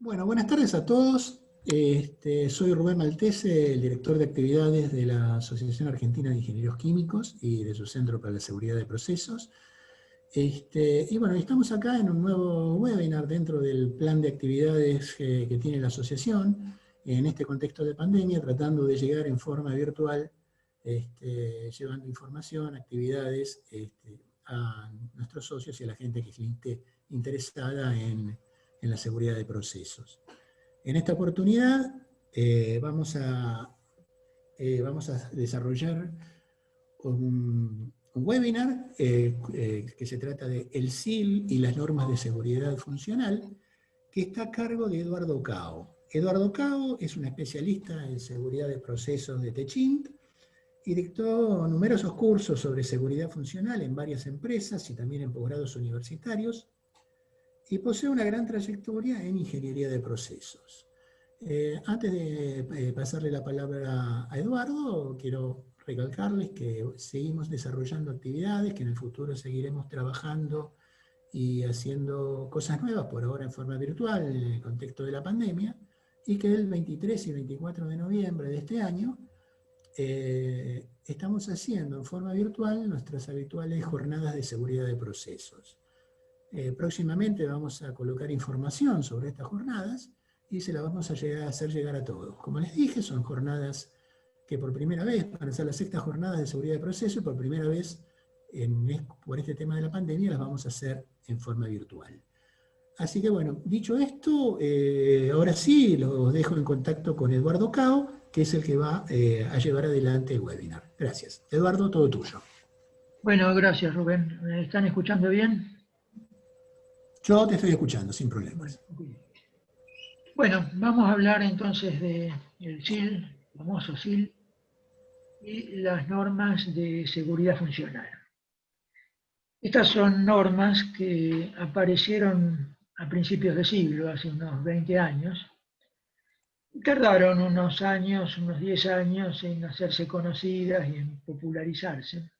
Bueno, buenas tardes a todos. Soy Rubén Maltese, el director de actividades de la Asociación Argentina de Ingenieros Químicos y de su Centro para la Seguridad de Procesos. Y bueno, estamos acá en un nuevo webinar dentro del plan de actividades que tiene la asociación en este contexto de pandemia, tratando de llegar en forma virtual, llevando información, actividades a nuestros socios y a la gente que esté interesada en la seguridad de procesos. En esta oportunidad vamos a desarrollar un webinar que se trata de el SIL y las normas de seguridad funcional, que está a cargo de Eduardo Cao. Eduardo Cao es un especialista en seguridad de procesos de Techint y dictó numerosos cursos sobre seguridad funcional en varias empresas y también en posgrados universitarios, y posee una gran trayectoria en ingeniería de procesos. Antes de pasarle la palabra a Eduardo, quiero recalcarles que seguimos desarrollando actividades, que en el futuro seguiremos trabajando y haciendo cosas nuevas, por ahora en forma virtual, en el contexto de la pandemia, y que el 23 y 24 de noviembre de este año estamos haciendo en forma virtual nuestras habituales jornadas de seguridad de procesos. Próximamente vamos a colocar información sobre estas jornadas y se las vamos a hacer llegar a todos. Como les dije, son jornadas que por primera vez, van a ser las 6ª jornadas de seguridad de proceso, y por primera vez, por este tema de la pandemia, las vamos a hacer en forma virtual. Así que bueno, dicho esto, ahora sí los dejo en contacto con Eduardo Cao, que es el que va a llevar adelante el webinar. Gracias. Eduardo, todo tuyo. Bueno, gracias Rubén. ¿Me están escuchando bien? Yo te estoy escuchando, sin problemas. Bueno, vamos a hablar entonces del SIL, el famoso SIL, y las normas de seguridad funcional. Estas son normas que aparecieron a principios de siglo, hace unos 20 años. Tardaron unos años, unos 10 años en hacerse conocidas y en popularizarse.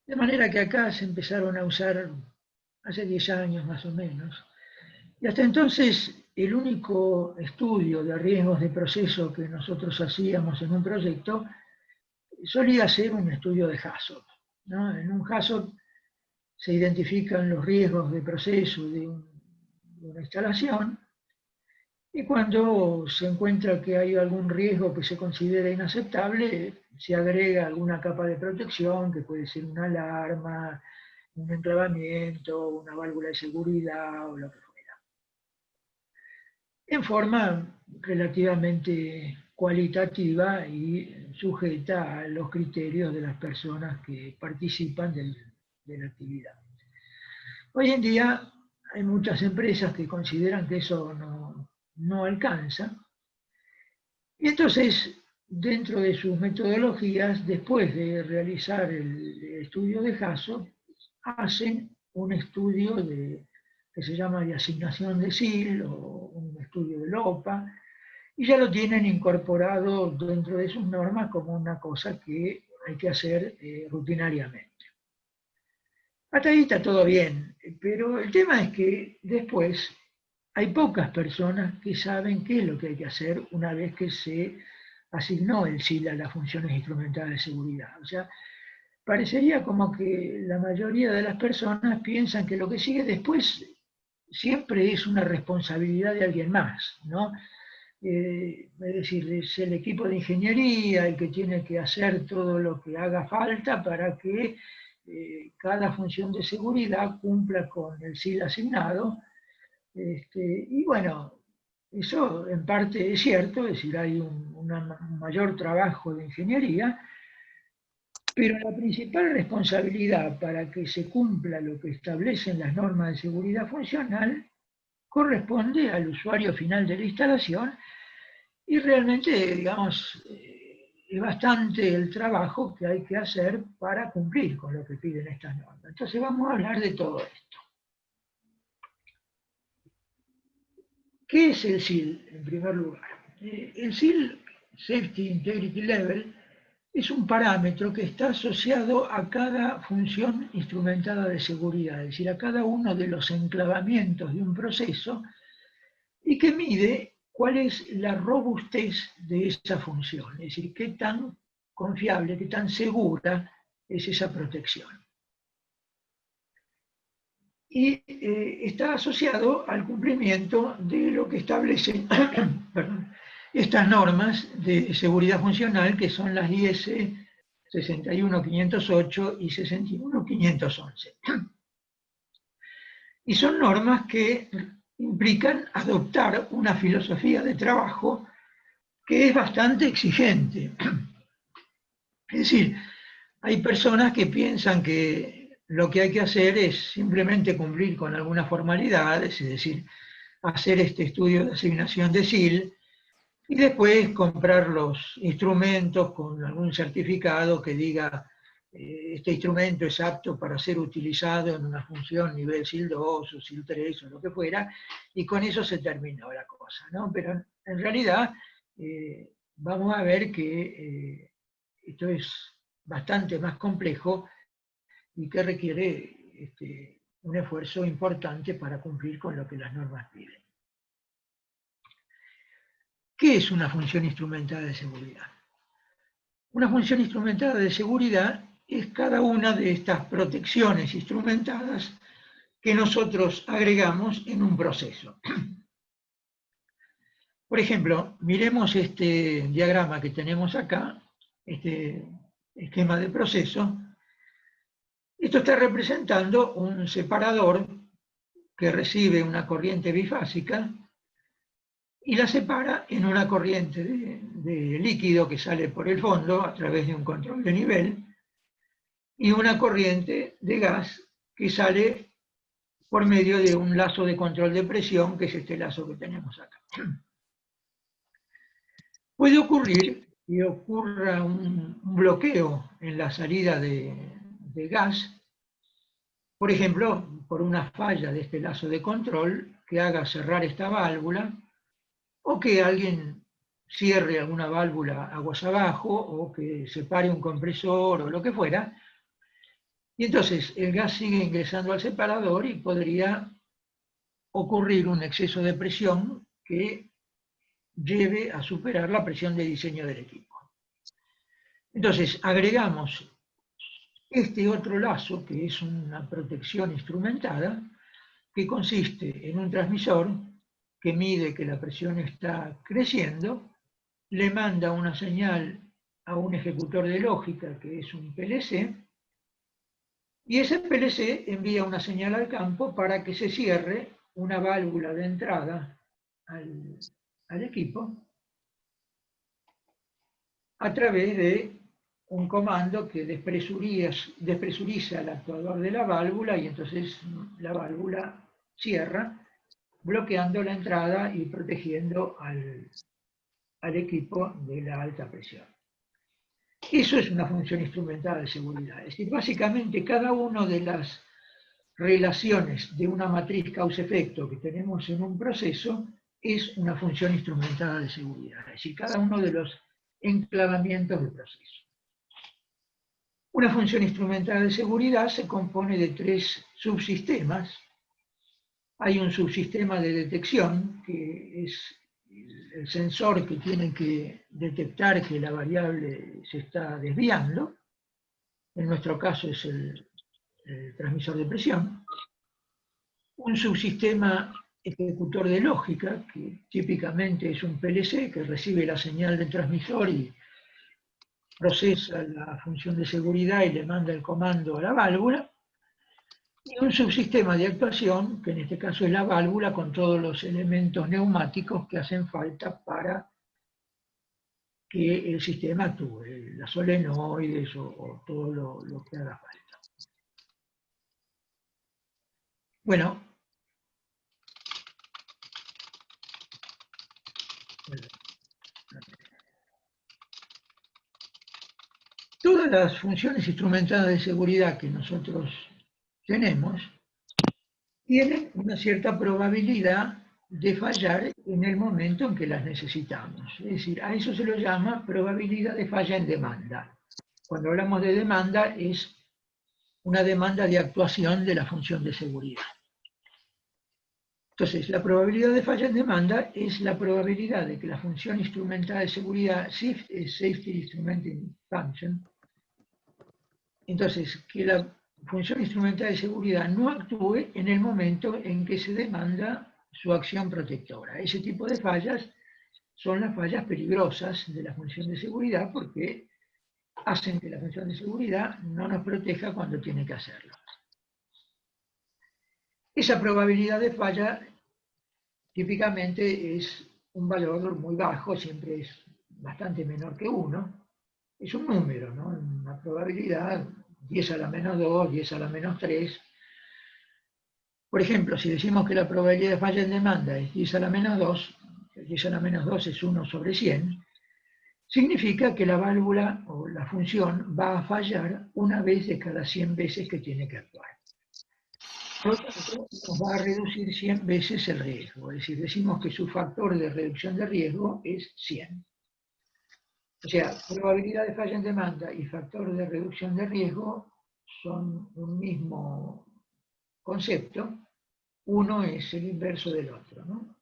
De manera que acá se empezaron a usar hace 10 años más o menos. Y hasta entonces el único estudio de riesgos de proceso que nosotros hacíamos en un proyecto solía ser un estudio de HAZOP, ¿no? En un HAZOP se identifican los riesgos de proceso de una instalación, y cuando se encuentra que hay algún riesgo que se considera inaceptable, se agrega alguna capa de protección, que puede ser una alarma, un enclavamiento, una válvula de seguridad o lo que fuera, en forma relativamente cualitativa y sujeta a los criterios de las personas que participan de la actividad. Hoy en día hay muchas empresas que consideran que eso no alcanza, y entonces dentro de sus metodologías, después de realizar el estudio de HAZOP, hacen un estudio que se llama de asignación de SIL o un estudio de LOPA, y ya lo tienen incorporado dentro de sus normas como una cosa que hay que hacer rutinariamente. Hasta ahí está todo bien, pero el tema es que después hay pocas personas que saben qué es lo que hay que hacer una vez que se asignó el SIL a las funciones instrumentales de seguridad. O sea, parecería como que la mayoría de las personas piensan que lo que sigue después siempre es una responsabilidad de alguien más, ¿no? Es decir, es el equipo de ingeniería el que tiene que hacer todo lo que haga falta para que cada función de seguridad cumpla con el SIL asignado. Y bueno, eso en parte es cierto, es decir, hay un mayor trabajo de ingeniería, pero la principal responsabilidad para que se cumpla lo que establecen las normas de seguridad funcional corresponde al usuario final de la instalación, y realmente, digamos, es bastante el trabajo que hay que hacer para cumplir con lo que piden estas normas. Entonces vamos a hablar de todo esto. ¿Qué es el SIL, en primer lugar? El SIL, Safety Integrity Level, es un parámetro que está asociado a cada función instrumentada de seguridad, es decir, a cada uno de los enclavamientos de un proceso y que mide cuál es la robustez de esa función, es decir, qué tan confiable, qué tan segura es esa protección. Y está asociado al cumplimiento de lo que establecen perdón, estas normas de seguridad funcional, que son las IS 61508 y 61511. Y son normas que implican adoptar una filosofía de trabajo que es bastante exigente. Es decir, hay personas que piensan que lo que hay que hacer es simplemente cumplir con algunas formalidades, es decir, hacer este estudio de asignación de SIL y después comprar los instrumentos con algún certificado que diga este instrumento es apto para ser utilizado en una función nivel SIL 2 o SIL 3 o lo que fuera, y con eso se terminó la cosa, ¿no? Pero en realidad vamos a ver que esto es bastante más complejo y que requiere un esfuerzo importante para cumplir con lo que las normas piden. ¿Qué es una función instrumentada de seguridad? Una función instrumentada de seguridad es cada una de estas protecciones instrumentadas que nosotros agregamos en un proceso. Por ejemplo, miremos este diagrama que tenemos acá, este esquema de proceso. Esto está representando un separador que recibe una corriente bifásica y la separa en una corriente de líquido que sale por el fondo a través de un control de nivel y una corriente de gas que sale por medio de un lazo de control de presión, que es este lazo que tenemos acá. Puede ocurrir que ocurra un bloqueo en la salida de gas, por ejemplo, por una falla de este lazo de control que haga cerrar esta válvula, o que alguien cierre alguna válvula aguas abajo, o que se pare un compresor, o lo que fuera, y entonces el gas sigue ingresando al separador y podría ocurrir un exceso de presión que lleve a superar la presión de diseño del equipo. Entonces agregamos este otro lazo, que es una protección instrumentada, que consiste en un transmisor que mide que la presión está creciendo, le manda una señal a un ejecutor de lógica, que es un PLC, y ese PLC envía una señal al campo para que se cierre una válvula de entrada al equipo a través de un comando que despresuriza el actuador de la válvula y entonces la válvula cierra, bloqueando la entrada y protegiendo al equipo de la alta presión. Eso es una función instrumentada de seguridad. Es decir, básicamente cada una de las relaciones de una matriz causa-efecto que tenemos en un proceso es una función instrumentada de seguridad. Es decir, cada uno de los enclavamientos del proceso. Una función instrumentada de seguridad se compone de tres subsistemas. Hay un subsistema de detección, que es el sensor que tiene que detectar que la variable se está desviando. En nuestro caso es el transmisor de presión. Un subsistema ejecutor de lógica, que típicamente es un PLC que recibe la señal del transmisor y procesa la función de seguridad y le manda el comando a la válvula. Y un subsistema de actuación, que en este caso es la válvula, con todos los elementos neumáticos que hacen falta para que el sistema actúe, las solenoides o todo lo que haga falta. Bueno, todas las funciones instrumentadas de seguridad que nosotros tenemos tienen una cierta probabilidad de fallar en el momento en que las necesitamos. Es decir, a eso se lo llama probabilidad de falla en demanda. Cuando hablamos de demanda es una demanda de actuación de la función de seguridad. Entonces, la probabilidad de falla en demanda es la probabilidad de que la función instrumental de seguridad, Safety Instrumenting Function, entonces, que la función instrumental de seguridad no actúe en el momento en que se demanda su acción protectora. Ese tipo de fallas son las fallas peligrosas de la función de seguridad porque hacen que la función de seguridad no nos proteja cuando tiene que hacerlo. Esa probabilidad de falla típicamente es un valor muy bajo, siempre es bastante menor que 1. Es un número, ¿no? Una probabilidad 10 a la menos 2, 10 a la menos 3. Por ejemplo, si decimos que la probabilidad de falla en demanda es 10 a la menos 2, 10 a la menos 2 es 1 sobre 100, significa que la válvula o la función va a fallar una vez de cada 100 veces que tiene que actuar. Por lo tanto, nos va a reducir 100 veces el riesgo. Es decir, decimos que su factor de reducción de riesgo es 100. O sea, probabilidad de falla en demanda y factor de reducción de riesgo son un mismo concepto. Uno es el inverso del otro, ¿no?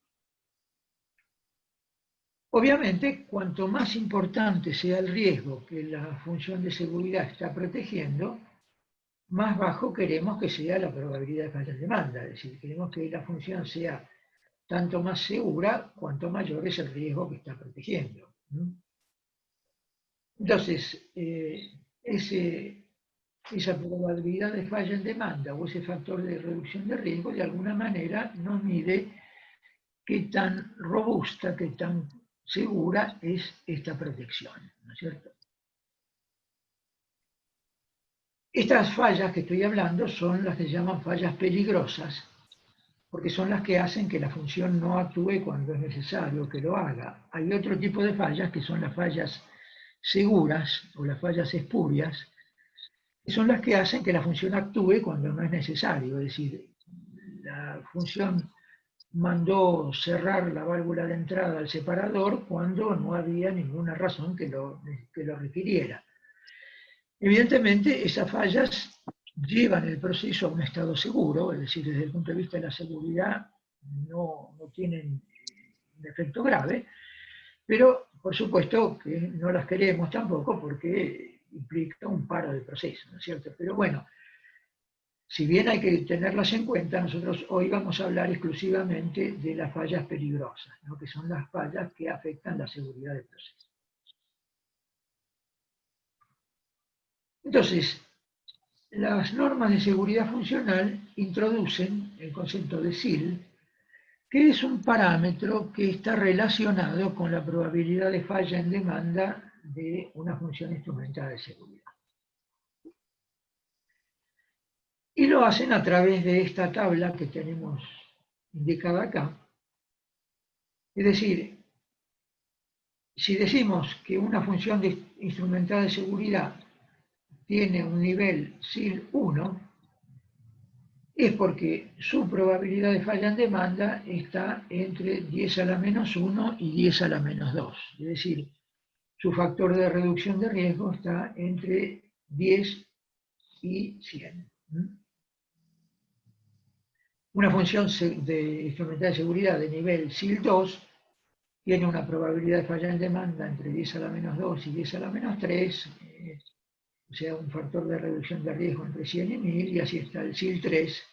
Obviamente, cuanto más importante sea el riesgo que la función de seguridad está protegiendo, más bajo queremos que sea la probabilidad de falla en demanda. Es decir, queremos que la función sea tanto más segura cuanto mayor es el riesgo que está protegiendo. Entonces, esa probabilidad de falla en demanda o ese factor de reducción de riesgo de alguna manera nos mide qué tan robusta, qué tan segura es esta protección, ¿no es cierto? Estas fallas que estoy hablando son las que se llaman fallas peligrosas, porque son las que hacen que la función no actúe cuando es necesario que lo haga. Hay otro tipo de fallas que son las fallas seguras o las fallas espurias, que son las que hacen que la función actúe cuando no es necesario. Es decir, la función mandó cerrar la válvula de entrada al separador cuando no había ninguna razón que lo requiriera. Evidentemente, esas fallas llevan el proceso a un estado seguro, es decir, desde el punto de vista de la seguridad no tienen un efecto grave, pero por supuesto que no las queremos tampoco porque implica un paro del proceso, ¿no es cierto? Pero bueno, si bien hay que tenerlas en cuenta, nosotros hoy vamos a hablar exclusivamente de las fallas peligrosas, ¿no? Que son las fallas que afectan la seguridad del proceso. Entonces, las normas de seguridad funcional introducen el concepto de SIL, que es un parámetro que está relacionado con la probabilidad de falla en demanda de una función instrumental de seguridad. Y lo hacen a través de esta tabla que tenemos indicada acá. Es decir, si decimos que una función instrumental de seguridad tiene un nivel SIL 1, es porque su probabilidad de falla en demanda está entre 10 a la menos 1 y 10 a la menos 2. Es decir, su factor de reducción de riesgo está entre 10 y 100. Una función instrumental de seguridad de nivel SIL 2 tiene una probabilidad de falla en demanda entre 10 a la menos 2 y 10 a la menos 3, o sea, un factor de reducción de riesgo entre 100 y 1000, y así está el SIL 3,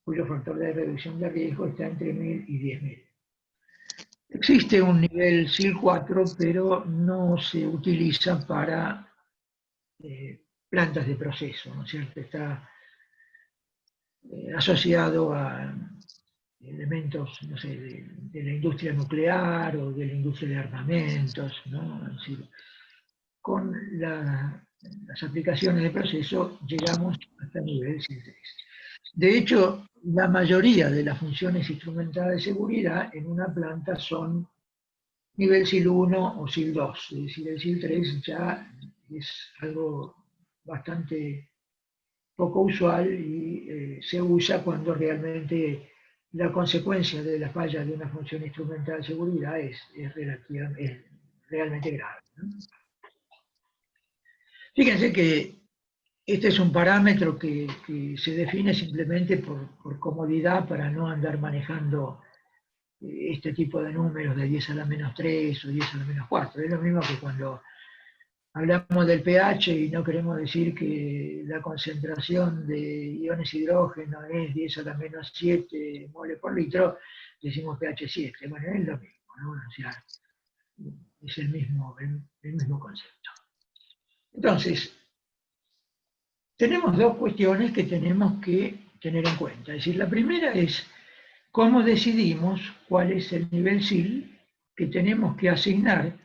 cuyo factor de reducción de riesgo está entre 1000 y 10.000. Existe un nivel SIL 4, pero no se utiliza para plantas de proceso, ¿no es cierto? Está asociado a elementos, no sé, de la industria nuclear o de la industria de armamentos, ¿no? Es decir, con las aplicaciones de proceso llegamos hasta el nivel SIL 3. De hecho, la mayoría de las funciones instrumentales de seguridad en una planta son nivel SIL 1 o SIL 2, es decir, el SIL 3 ya es algo bastante poco usual y se usa cuando realmente la consecuencia de la falla de una función instrumental de seguridad es realmente grave, ¿no? Fíjense que Este es un parámetro que se define simplemente por comodidad para no andar manejando este tipo de números de 10 a la menos 3 o 10 a la menos 4. Es lo mismo que cuando hablamos del pH y no queremos decir que la concentración de iones hidrógeno es 10 a la menos 7 mole por litro, decimos pH 7. Bueno, es lo mismo, ¿no? O sea, es el mismo concepto. Entonces, tenemos dos cuestiones que tenemos que tener en cuenta. Es decir, la primera es cómo decidimos cuál es el nivel SIL que tenemos que asignar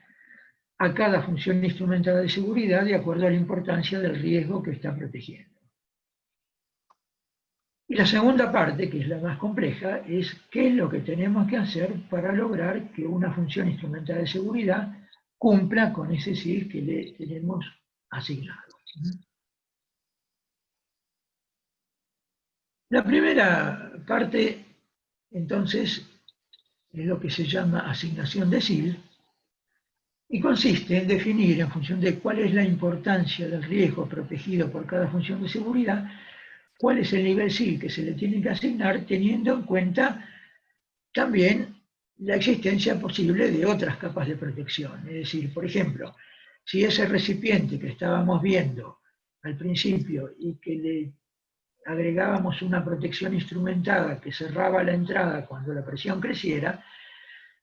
a cada función instrumentada de seguridad de acuerdo a la importancia del riesgo que está protegiendo. Y la segunda parte, que es la más compleja, es qué es lo que tenemos que hacer para lograr que una función instrumentada de seguridad cumpla con ese SIL que le tenemos asignado. La primera parte, entonces, es lo que se llama asignación de SIL, y consiste en definir, en función de cuál es la importancia del riesgo protegido por cada función de seguridad, cuál es el nivel SIL que se le tiene que asignar, teniendo en cuenta también la existencia posible de otras capas de protección. Es decir, por ejemplo, si ese recipiente que estábamos viendo al principio y que le agregábamos una protección instrumentada que cerraba la entrada cuando la presión creciera,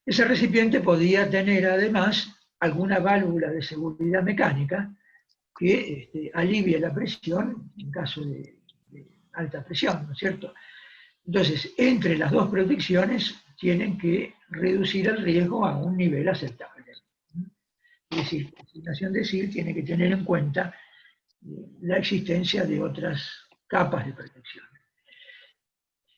ese recipiente podía tener además alguna válvula de seguridad mecánica que alivie la presión en caso de alta presión, ¿no es cierto? Entonces, entre las dos protecciones tienen que reducir el riesgo a un nivel aceptable. Es decir, la asignación de SIL tiene que tener en cuenta la existencia de otras capas de protección.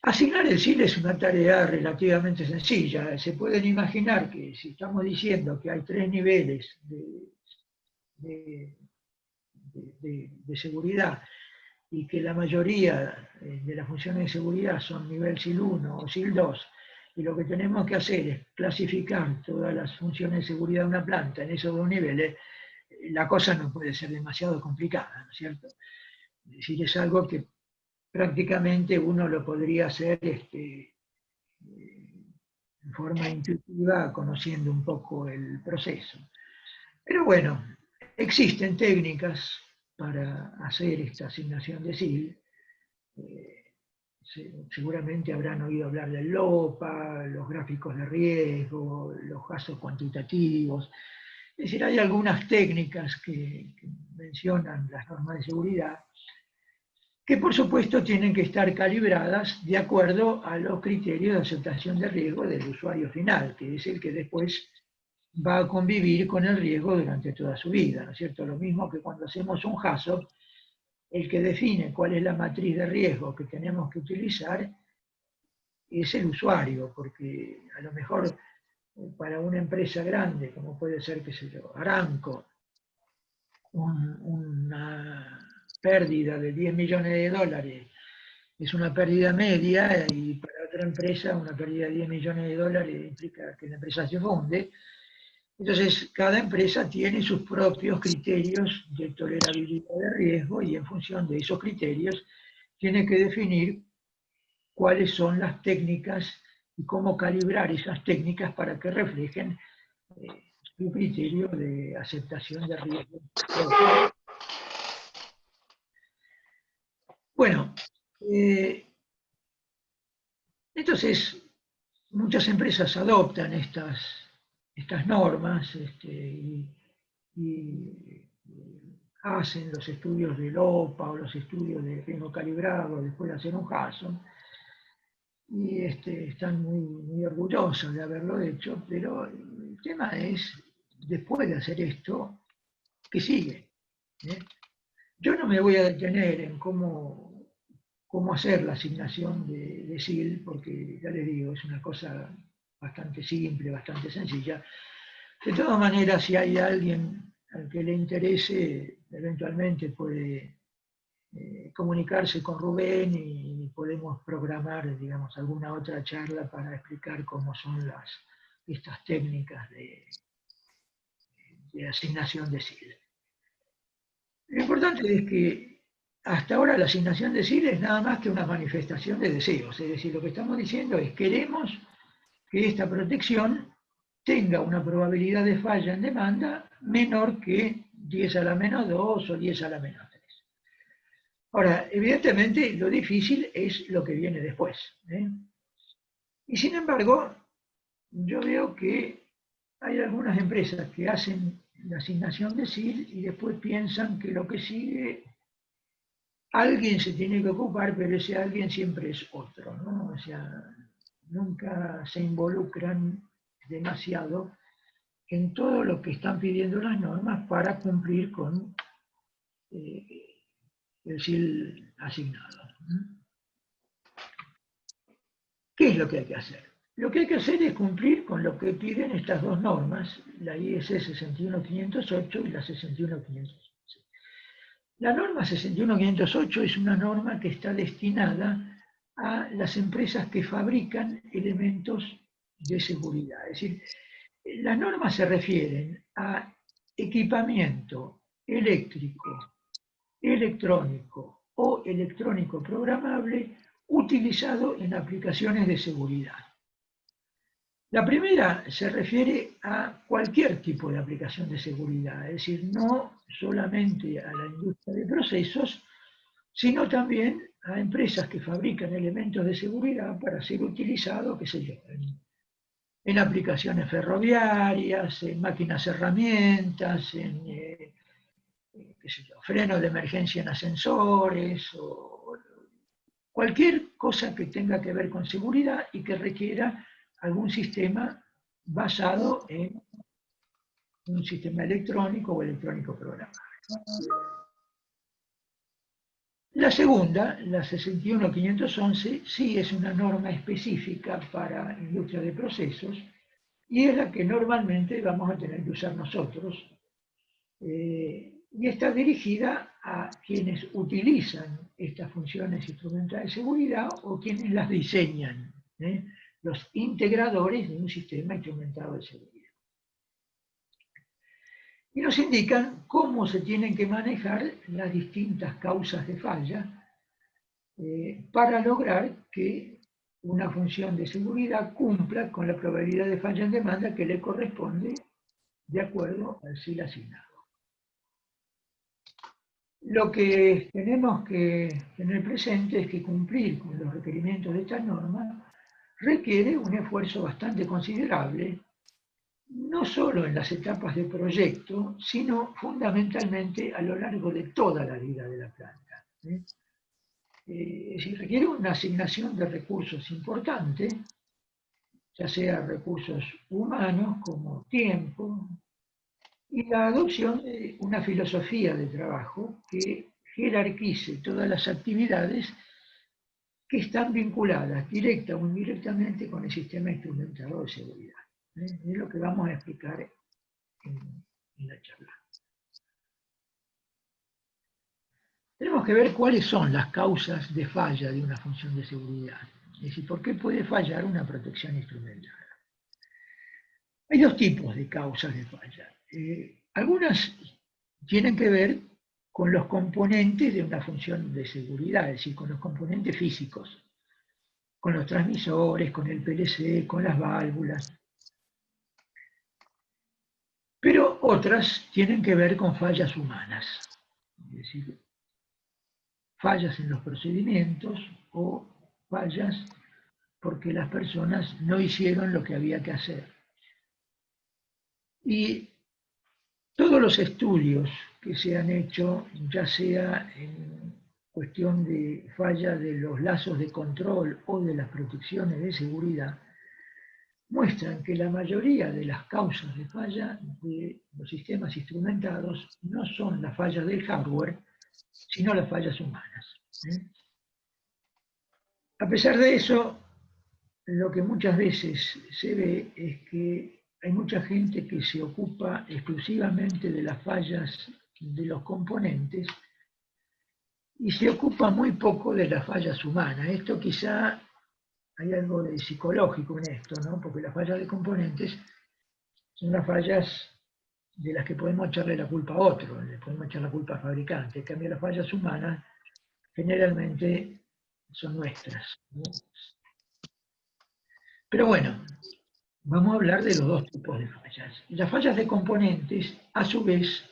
Asignar el SIL es una tarea relativamente sencilla. Se pueden imaginar que si estamos diciendo que hay 3 niveles de seguridad y que la mayoría de las funciones de seguridad son nivel SIL 1 o SIL 2, y lo que tenemos que hacer es clasificar todas las funciones de seguridad de una planta en esos 2 niveles, la cosa no puede ser demasiado complicada, ¿no es cierto? Es decir, es algo que prácticamente uno lo podría hacer en forma intuitiva, conociendo un poco el proceso. Pero bueno, existen técnicas para hacer esta asignación de SIL. Seguramente habrán oído hablar del LOPA, los gráficos de riesgo, los casos cuantitativos. Es decir, hay algunas técnicas que mencionan las normas de seguridad que por supuesto tienen que estar calibradas de acuerdo a los criterios de aceptación de riesgo del usuario final, que es el que después va a convivir con el riesgo durante toda su vida, ¿no es cierto? Lo mismo que cuando hacemos un HACCP, el que define cuál es la matriz de riesgo que tenemos que utilizar es el usuario, porque a lo mejor para una empresa grande, como puede ser, qué sé yo, Aramco, una pérdida de 10 millones de dólares es una pérdida media, y para otra empresa una pérdida de 10 millones de dólares implica que la empresa se funde. Entonces, cada empresa tiene sus propios criterios de tolerabilidad de riesgo y en función de esos criterios tiene que definir cuáles son las técnicas y cómo calibrar esas técnicas para que reflejen su criterio de aceptación de riesgo. Bueno, entonces muchas empresas adoptan estas normas y hacen los estudios del OPA o los estudios de riesgo calibrado después de hacer un HACCP, y están muy orgullosos de haberlo hecho, pero el tema es, después de hacer esto, ¿qué sigue? Yo no me voy a detener en cómo hacer la asignación de SIL, porque ya les digo, es una cosa bastante simple, bastante sencilla. De todas maneras, si hay alguien al que le interese, eventualmente puede comunicarse con Rubén y podemos programar, digamos, alguna otra charla para explicar cómo son estas técnicas de asignación de SIL. Lo importante es que hasta ahora la asignación de SIL es nada más que una manifestación de deseos, es decir, lo que estamos diciendo es queremos que esta protección tenga una probabilidad de falla en demanda menor que 10 a la menos 2 o 10 a la menos 3. Ahora, evidentemente lo difícil es lo que viene después, ¿eh? Y sin embargo, yo veo que hay algunas empresas que hacen la asignación de SIL y después piensan que lo que sigue, alguien se tiene que ocupar, pero ese alguien siempre es otro, ¿no? O sea, nunca se involucran demasiado en todo lo que están pidiendo las normas para cumplir con el SIL asignado. ¿Qué es lo que hay que hacer? Lo que hay que hacer es cumplir con lo que piden estas dos normas, la IS 61508 y la 61511. La norma 61508 es una norma que está destinada a las empresas que fabrican elementos de seguridad. Es decir, las normas se refieren a equipamiento eléctrico, electrónico o electrónico programable utilizado en aplicaciones de seguridad. La primera se refiere a cualquier tipo de aplicación de seguridad, es decir, no solamente a la industria de procesos, sino también a empresas que fabrican elementos de seguridad para ser utilizados, qué sé yo, en aplicaciones ferroviarias, en máquinas herramientas, en qué sé yo, frenos de emergencia en ascensores, o cualquier cosa que tenga que ver con seguridad y que requiera algún sistema basado en un sistema electrónico o electrónico programable. La segunda, la 61511, sí es una norma específica para industria de procesos y es la que normalmente vamos a tener que usar nosotros. Y está dirigida a quienes utilizan estas funciones instrumentales de seguridad o quienes las diseñan, los integradores de un sistema instrumentado de seguridad. Y nos indican cómo se tienen que manejar las distintas causas de falla para lograr que una función de seguridad cumpla con la probabilidad de falla en demanda que le corresponde de acuerdo al SIL asignado. Lo que tenemos que tener presente es que cumplir con los requerimientos de esta norma requiere un esfuerzo bastante considerable, no solo en las etapas de proyecto, sino fundamentalmente a lo largo de toda la vida de la planta. Es decir, requiere una asignación de recursos importante, ya sea recursos humanos como tiempo, y la adopción de una filosofía de trabajo que jerarquice todas las actividades que están vinculadas directa o indirectamente con el sistema instrumentado de seguridad. Es lo que vamos a explicar en la charla. Tenemos que ver cuáles son las causas de falla de una función de seguridad. Es decir, ¿por qué puede fallar una protección instrumental? Hay dos tipos de causas de falla. Algunas tienen que ver con los componentes de una función de seguridad, es decir, con los componentes físicos, con los transmisores, con el PLC, con las válvulas. Pero otras tienen que ver con fallas humanas, es decir, fallas en los procedimientos o fallas porque las personas no hicieron lo que había que hacer. Y todos los estudios que se han hecho, ya sea en cuestión de falla de los lazos de control o de las protecciones de seguridad, muestran que la mayoría de las causas de falla de los sistemas instrumentados no son las fallas del hardware, sino las fallas humanas. A pesar de eso, lo que muchas veces se ve es que hay mucha gente que se ocupa exclusivamente de las fallas de los componentes y se ocupa muy poco de las fallas humanas. Esto quizá hay algo de psicológico en esto, ¿no? Porque las fallas de componentes son las fallas de las que podemos echarle la culpa a otro, le podemos echar la culpa al fabricante. En cambio, las fallas humanas generalmente son nuestras, ¿no? Pero bueno, vamos a hablar de los dos tipos de fallas. Las fallas de componentes, a su vez,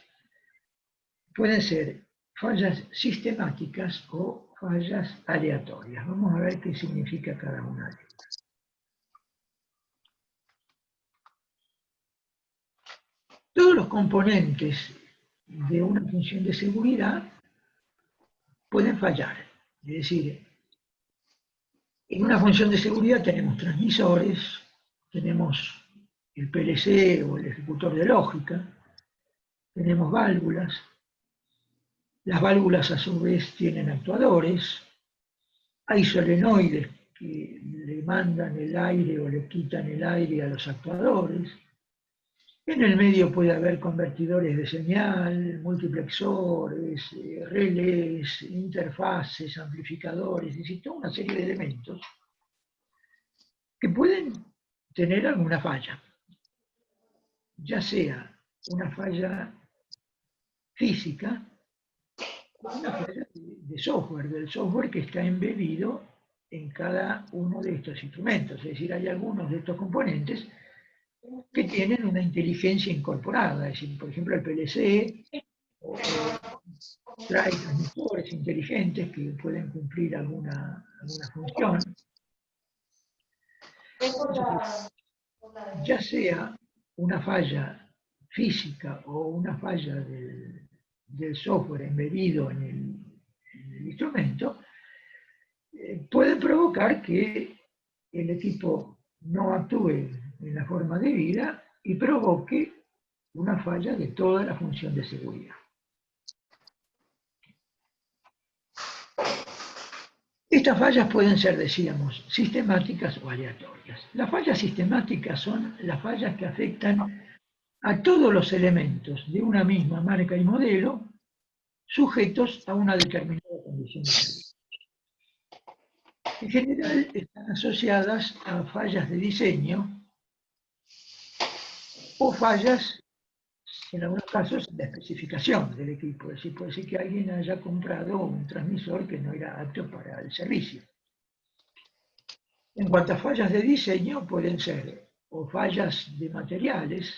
pueden ser fallas sistemáticas o fallas aleatorias. Vamos a ver qué significa cada una de ellas. Todos los componentes de una función de seguridad pueden fallar. Es decir, en una función de seguridad tenemos transmisores, tenemos el PLC o el ejecutor de lógica, tenemos válvulas. Las válvulas a su vez tienen actuadores, hay solenoides que le mandan el aire o le quitan el aire a los actuadores. En el medio puede haber convertidores de señal, multiplexores, relés, interfaces, amplificadores, es decir, toda una serie de elementos que pueden tener alguna falla, ya sea una falla física o una falla de software, del software que está embebido en cada uno de estos instrumentos. Es decir, hay algunos de estos componentes que tienen una inteligencia incorporada, es decir, por ejemplo, el PLC trae transmisores inteligentes que pueden cumplir alguna función. Entonces, ya sea una falla física o una falla del software embebido en el instrumento, puede provocar que el equipo no actúe en la forma debida y provoque una falla de toda la función de seguridad. Estas fallas pueden ser, decíamos, sistemáticas o aleatorias. Las fallas sistemáticas son las fallas que afectan a todos los elementos de una misma marca y modelo sujetos a una determinada condición de salud. En general están asociadas a fallas de diseño o fallas, en algunos casos, de especificación del equipo. Es decir, puede ser que alguien haya comprado un transmisor que no era apto para el servicio. En cuanto a fallas de diseño, pueden ser o fallas de materiales,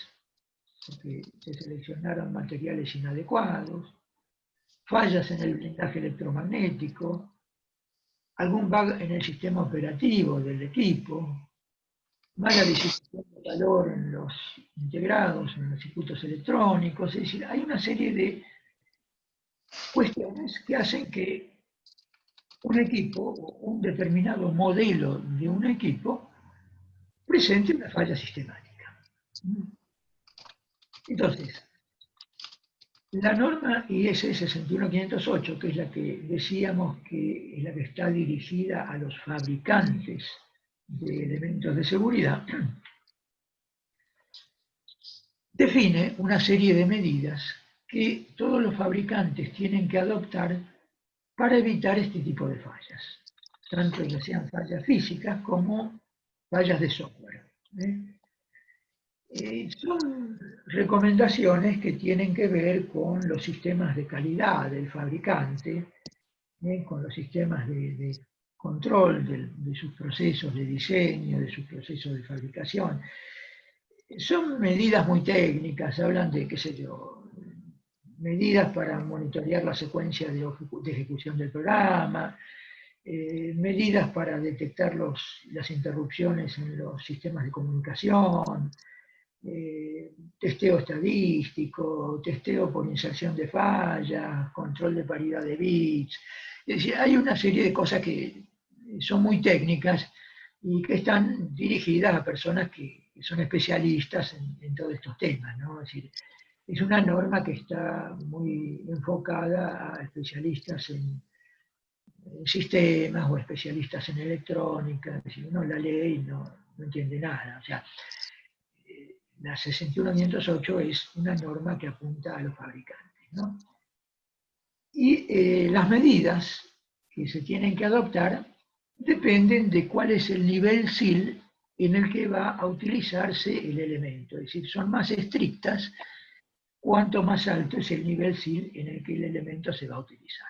porque se seleccionaron materiales inadecuados, fallas en el blindaje electromagnético, algún bug en el sistema operativo del equipo, mala distribución de calor en los integrados, en los circuitos electrónicos. Es decir, hay una serie de cuestiones que hacen que un equipo o un determinado modelo de un equipo presente una falla sistemática. Entonces, la norma IS 61508, que es la que decíamos que es la que está dirigida a los fabricantes de elementos de seguridad, define una serie de medidas que todos los fabricantes tienen que adoptar para evitar este tipo de fallas, tanto ya sean fallas físicas como fallas de software. Son recomendaciones que tienen que ver con los sistemas de calidad del fabricante, con los sistemas de control de sus procesos de diseño, de sus procesos de fabricación. Son medidas muy técnicas, hablan de, qué sé yo, medidas para monitorear la secuencia de ejecución del programa, medidas para detectar las interrupciones en los sistemas de comunicación, testeo estadístico, testeo por inserción de fallas, control de paridad de bits. Es decir, hay una serie de cosas que son muy técnicas y que están dirigidas a personas que son especialistas en todos estos temas, ¿no? Es decir, es una norma que está muy enfocada a especialistas en sistemas o especialistas en electrónica. Es decir, uno la lee y no entiende nada. O sea, la 61508 es una norma que apunta a los fabricantes, ¿no? Y las medidas que se tienen que adoptar dependen de cuál es el nivel SIL en el que va a utilizarse el elemento. Es decir, son más estrictas cuanto más alto es el nivel SIL en el que el elemento se va a utilizar.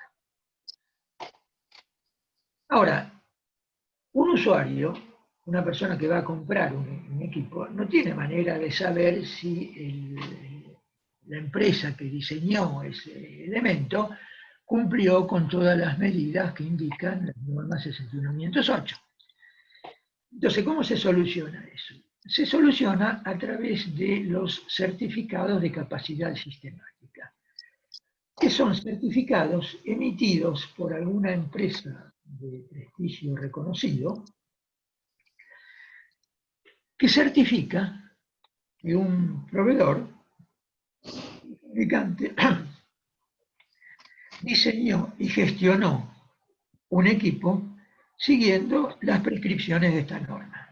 Ahora, un usuario, una persona que va a comprar un equipo, no tiene manera de saber si la empresa que diseñó ese elemento cumplió con todas las medidas que indican la norma 61508. Entonces, ¿cómo se soluciona eso? Se soluciona a través de los certificados de capacidad sistemática, que son certificados emitidos por alguna empresa de prestigio reconocido, que certifica que un proveedor, fabricante, diseñó y gestionó un equipo siguiendo las prescripciones de esta norma.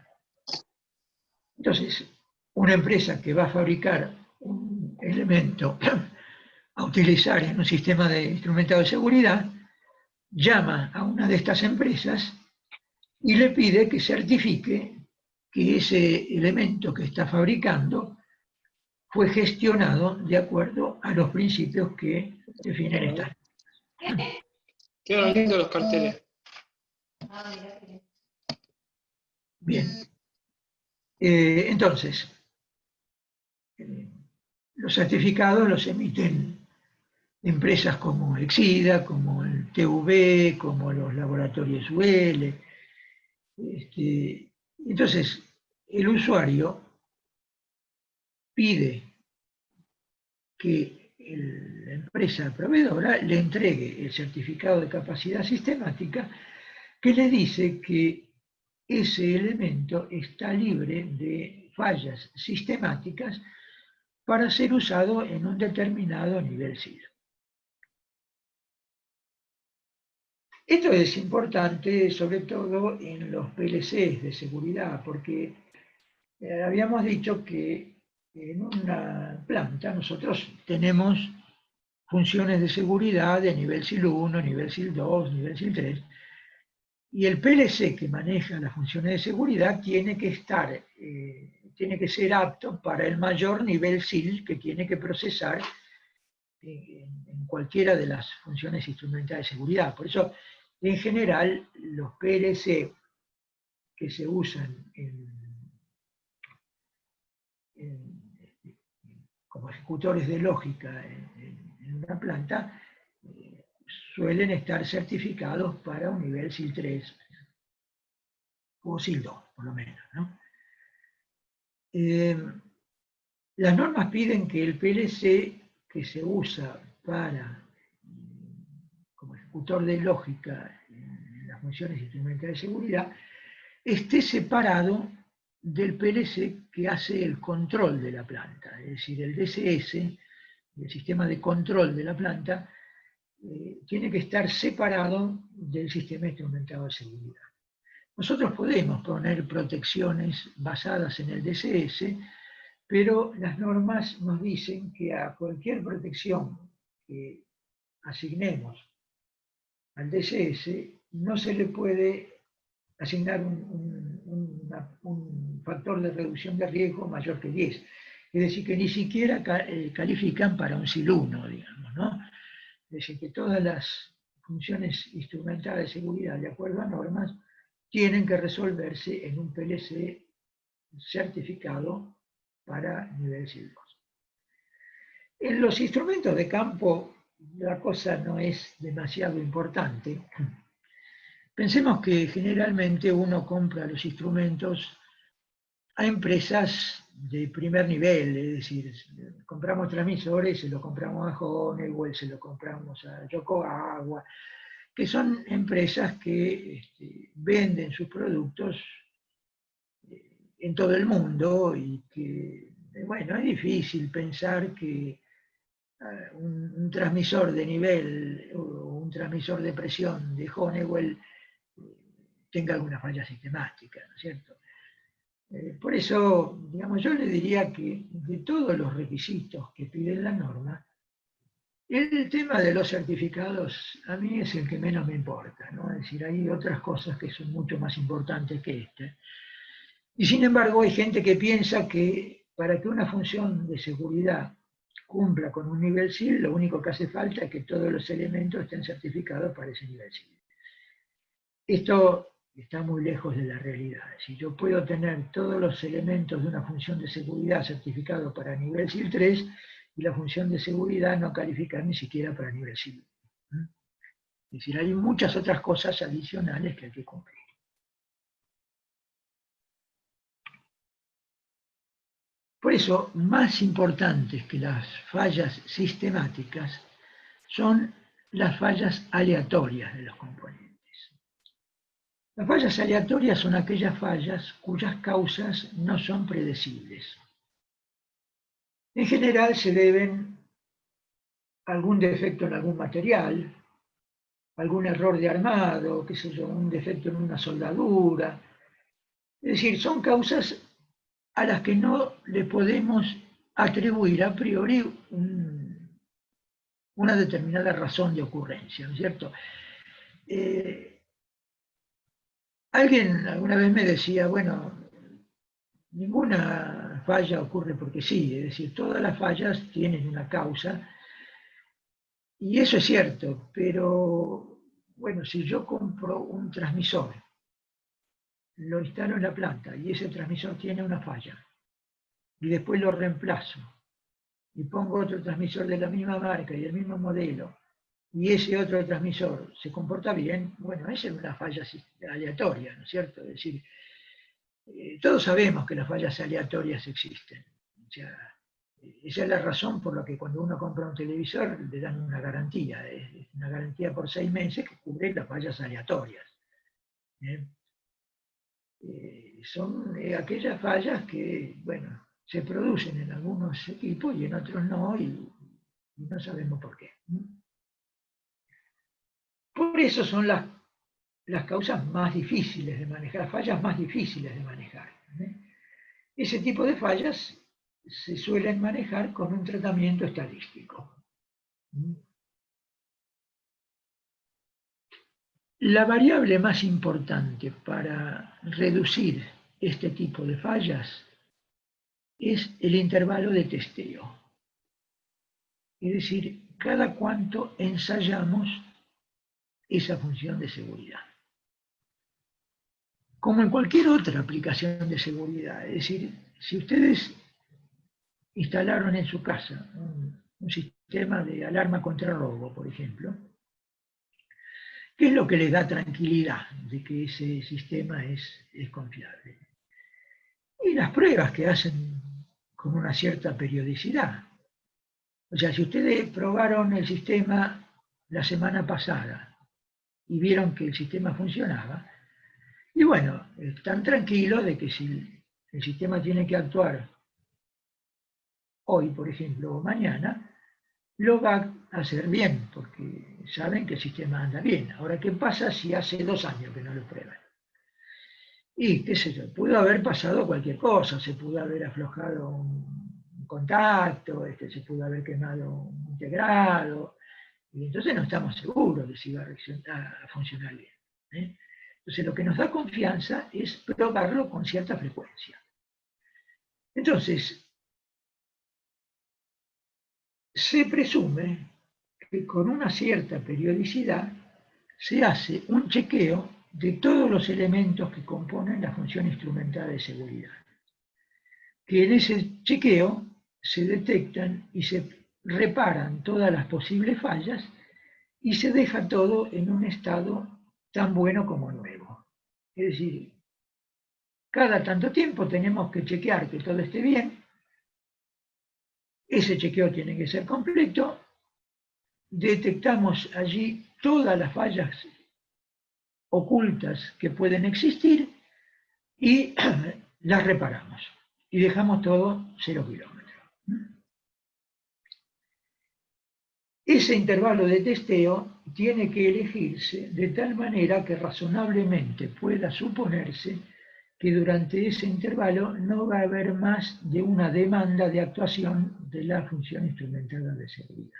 Entonces, una empresa que va a fabricar un elemento a utilizar en un sistema de instrumentado de seguridad, llama a una de estas empresas y le pide que certifique que ese elemento que está fabricando fue gestionado de acuerdo a los principios que definen estas. Quedaron lindos los carteles. Bien. Entonces, los certificados los emiten empresas como Exida, como el TV, como los laboratorios UL. Entonces, el usuario pide que la empresa proveedora le entregue el certificado de capacidad sistemática que le dice que ese elemento está libre de fallas sistemáticas para ser usado en un determinado nivel SIL. Esto es importante sobre todo en los PLCs de seguridad, porque habíamos dicho que en una planta nosotros tenemos funciones de seguridad de nivel SIL 1, nivel SIL 2, nivel SIL 3, y el PLC que maneja las funciones de seguridad tiene que ser apto para el mayor nivel SIL que tiene que procesar en cualquiera de las funciones instrumentales de seguridad. Por eso, en general, los PLC que se usan como ejecutores de lógica en una planta suelen estar certificados para un nivel SIL 3 o SIL 2, por lo menos, ¿no? Las normas piden que el PLC que se usa como ejecutor de lógica en las funciones instrumentales de seguridad esté separado del PLC que hace el control de la planta, es decir, el DCS, el sistema de control de la planta, tiene que estar separado del sistema instrumentado de seguridad. Nosotros podemos poner protecciones basadas en el DCS, pero las normas nos dicen que a cualquier protección que asignemos al DCS no se le puede asignar un factor de reducción de riesgo mayor que 10. Es decir, que ni siquiera califican para un SIL 1, digamos, ¿no? Es decir, que todas las funciones instrumentales de seguridad, de acuerdo a normas, tienen que resolverse en un PLC certificado para nivel SIL 2. En los instrumentos de campo la cosa no es demasiado importante. Pensemos que generalmente uno compra los instrumentos a empresas de primer nivel, es decir, compramos transmisores, se lo compramos a Honeywell, se lo compramos a Yokogawa, que son empresas que venden sus productos en todo el mundo y que, bueno, es difícil pensar que un transmisor de nivel o un transmisor de presión de Honeywell tenga alguna falla sistemática, ¿no es cierto? Por eso, digamos, yo le diría que de todos los requisitos que pide la norma, el tema de los certificados a mí es el que menos me importa, ¿no? Es decir, hay otras cosas que son mucho más importantes que este. Y sin embargo, hay gente que piensa que para que una función de seguridad cumpla con un nivel SIL, lo único que hace falta es que todos los elementos estén certificados para ese nivel SIL. Esto está muy lejos de la realidad. Si yo puedo tener todos los elementos de una función de seguridad certificado para nivel SIL 3 y la función de seguridad no calificar ni siquiera para nivel SIL 1. Es decir, hay muchas otras cosas adicionales que hay que cumplir. Por eso, más importantes que las fallas sistemáticas son las fallas aleatorias de los componentes. Las fallas aleatorias son aquellas fallas cuyas causas no son predecibles. En general se deben a algún defecto en algún material, algún error de armado, qué sé yo, un defecto en una soldadura. Es decir, son causas a las que no le podemos atribuir a priori una determinada razón de ocurrencia, ¿no es cierto? Alguien alguna vez me decía, bueno, ninguna falla ocurre porque sí, es decir, todas las fallas tienen una causa, y eso es cierto, pero bueno, si yo compro un transmisor, lo instalo en la planta y ese transmisor tiene una falla, y después lo reemplazo, y pongo otro transmisor de la misma marca y el mismo modelo, y ese otro transmisor se comporta bien, bueno, esa es una falla aleatoria, ¿no es cierto? Es decir, todos sabemos que las fallas aleatorias existen. O sea, esa es la razón por la que cuando uno compra un televisor le dan una garantía por 6 meses que cubre las fallas aleatorias. Son aquellas fallas que, bueno, se producen en algunos equipos y en otros no, y no sabemos por qué. Por eso son las causas más difíciles de manejar, las fallas más difíciles de manejar. Ese tipo de fallas se suelen manejar con un tratamiento estadístico. La variable más importante para reducir este tipo de fallas es el intervalo de testeo. Es decir, cada cuánto ensayamos esa función de seguridad. Como en cualquier otra aplicación de seguridad, es decir, si ustedes instalaron en su casa un sistema de alarma contra robo, por ejemplo, ¿qué es lo que les da tranquilidad de que ese sistema es confiable? Y las pruebas que hacen con una cierta periodicidad. O sea, si ustedes probaron el sistema la semana pasada y vieron que el sistema funcionaba, y bueno, están tranquilos de que si el sistema tiene que actuar hoy, por ejemplo, o mañana, lo va a hacer bien, porque saben que el sistema anda bien. Ahora, ¿qué pasa si hace 2 años que no lo prueban? Y qué sé yo, pudo haber pasado cualquier cosa, se pudo haber aflojado un contacto, se pudo haber quemado un integrado, y entonces no estamos seguros de si va a funcionar bien. Entonces lo que nos da confianza es probarlo con cierta frecuencia. Entonces, se presume que con una cierta periodicidad se hace un chequeo de todos los elementos que componen la función instrumental de seguridad. Que en ese chequeo se detectan y se reparan todas las posibles fallas y se deja todo en un estado tan bueno como nuevo. Es decir, cada tanto tiempo tenemos que chequear que todo esté bien. Ese chequeo tiene que ser completo. Detectamos allí todas las fallas ocultas que pueden existir y las reparamos. Y dejamos todo 0 kilómetros. Ese intervalo de testeo tiene que elegirse de tal manera que razonablemente pueda suponerse que durante ese intervalo no va a haber más de una demanda de actuación de la función instrumental de seguridad.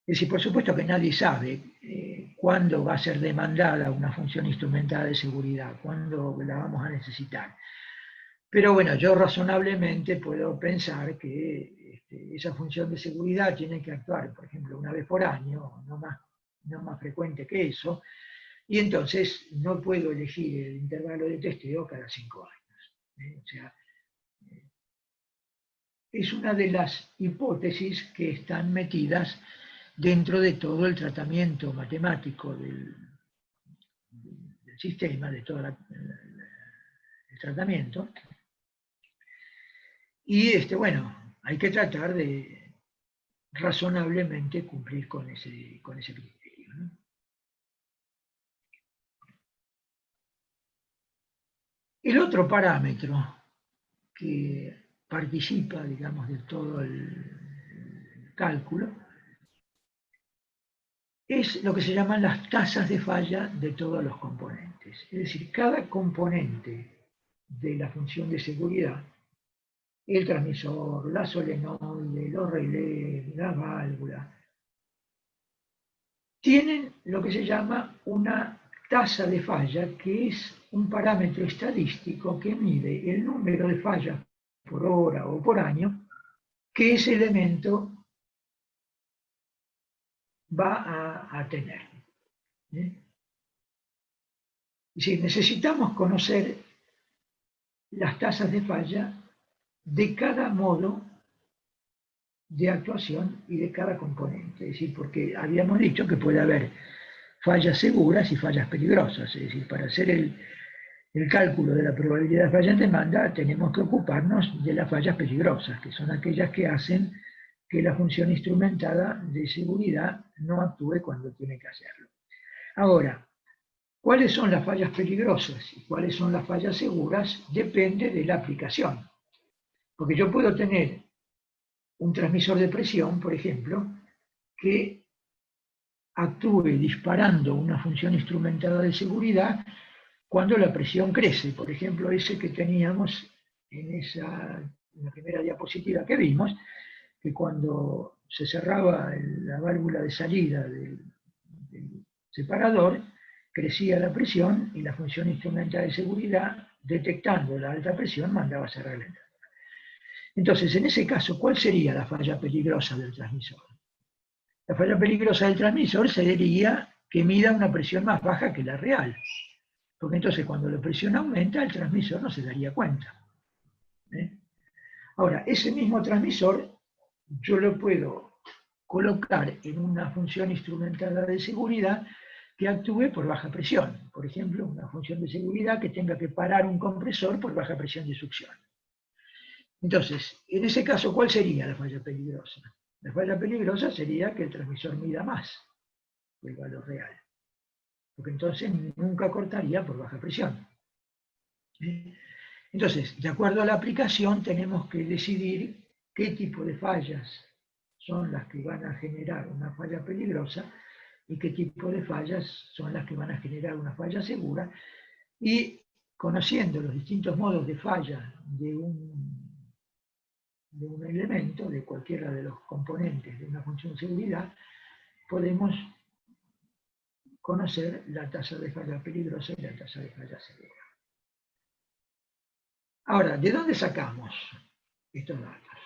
Es decir, por supuesto que nadie sabe cuándo va a ser demandada una función instrumental de seguridad, cuándo la vamos a necesitar. Pero bueno, yo razonablemente puedo pensar que esa función de seguridad tiene que actuar, por ejemplo, una vez por año, no más frecuente que eso, Y entonces no puedo elegir el intervalo de testeo cada 5 años. O sea, es una de las hipótesis que están metidas dentro de todo el tratamiento matemático del sistema, de todo el tratamiento. Y bueno, hay que tratar de razonablemente cumplir con ese criterio, ¿no? El otro parámetro que participa, digamos, de todo el cálculo es lo que se llaman las tasas de falla de todos los componentes. Es decir, cada componente de la función de seguridad, el transmisor, la solenoide, los relés, la válvula, tienen lo que se llama una tasa de falla, que es un parámetro estadístico que mide el número de fallas por hora o por año que ese elemento va a tener. Es decir, necesitamos conocer las tasas de falla de cada modo de actuación y de cada componente. Es decir, porque habíamos dicho que puede haber fallas seguras y fallas peligrosas. Es decir, para hacer el cálculo de la probabilidad de falla en demanda tenemos que ocuparnos de las fallas peligrosas, que son aquellas que hacen que la función instrumentada de seguridad no actúe cuando tiene que hacerlo. Ahora, ¿cuáles son las fallas peligrosas y cuáles son las fallas seguras? Depende de la aplicación. Porque yo puedo tener un transmisor de presión, por ejemplo, que actúe disparando una función instrumentada de seguridad cuando la presión crece. Por ejemplo, ese que teníamos en la primera diapositiva que vimos, que cuando se cerraba la válvula de salida del separador, crecía la presión y la función instrumental de seguridad, detectando la alta presión, mandaba a cerrar el entrada. Entonces, en ese caso, ¿cuál sería la falla peligrosa del transmisor? La falla peligrosa del transmisor sería que mida una presión más baja que la real. Porque entonces cuando la presión aumenta, el transmisor no se daría cuenta. Ahora, ese mismo transmisor yo lo puedo colocar en una función instrumentada de seguridad que actúe por baja presión. Por ejemplo, una función de seguridad que tenga que parar un compresor por baja presión de succión. Entonces, en ese caso, ¿cuál sería la falla peligrosa? La falla peligrosa sería que el transmisor mida más que el valor real. Porque entonces nunca cortaría por baja presión. Entonces, de acuerdo a la aplicación, tenemos que decidir qué tipo de fallas son las que van a generar una falla peligrosa y qué tipo de fallas son las que van a generar una falla segura. Y conociendo los distintos modos de falla de un elemento, de cualquiera de los componentes de una función de seguridad, podemos conocer la tasa de falla peligrosa y la tasa de falla segura. Ahora, ¿de dónde sacamos estos datos?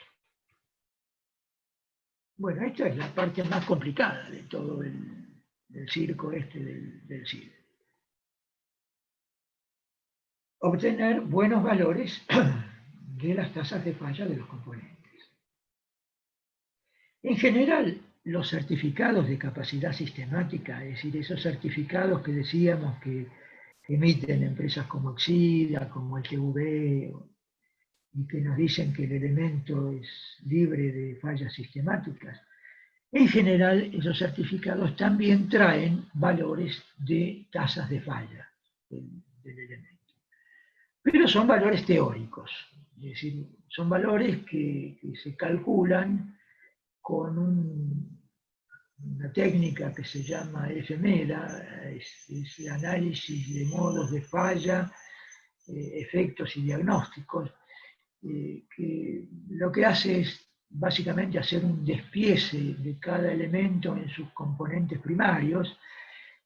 Bueno, esta es la parte más complicada de todo el circo del CID. Obtener buenos valores de las tasas de falla de los componentes. En general, los certificados de capacidad sistemática, es decir, esos certificados que decíamos que emiten empresas como Oxida, como el TV, y que nos dicen que el elemento es libre de fallas sistemáticas, en general esos certificados también traen valores de tasas de falla del elemento. Pero son valores teóricos, es decir, son valores que se calculan con una técnica que se llama FMEDA, es el análisis de modos de falla, efectos y diagnósticos, que lo que hace es básicamente hacer un despiece de cada elemento en sus componentes primarios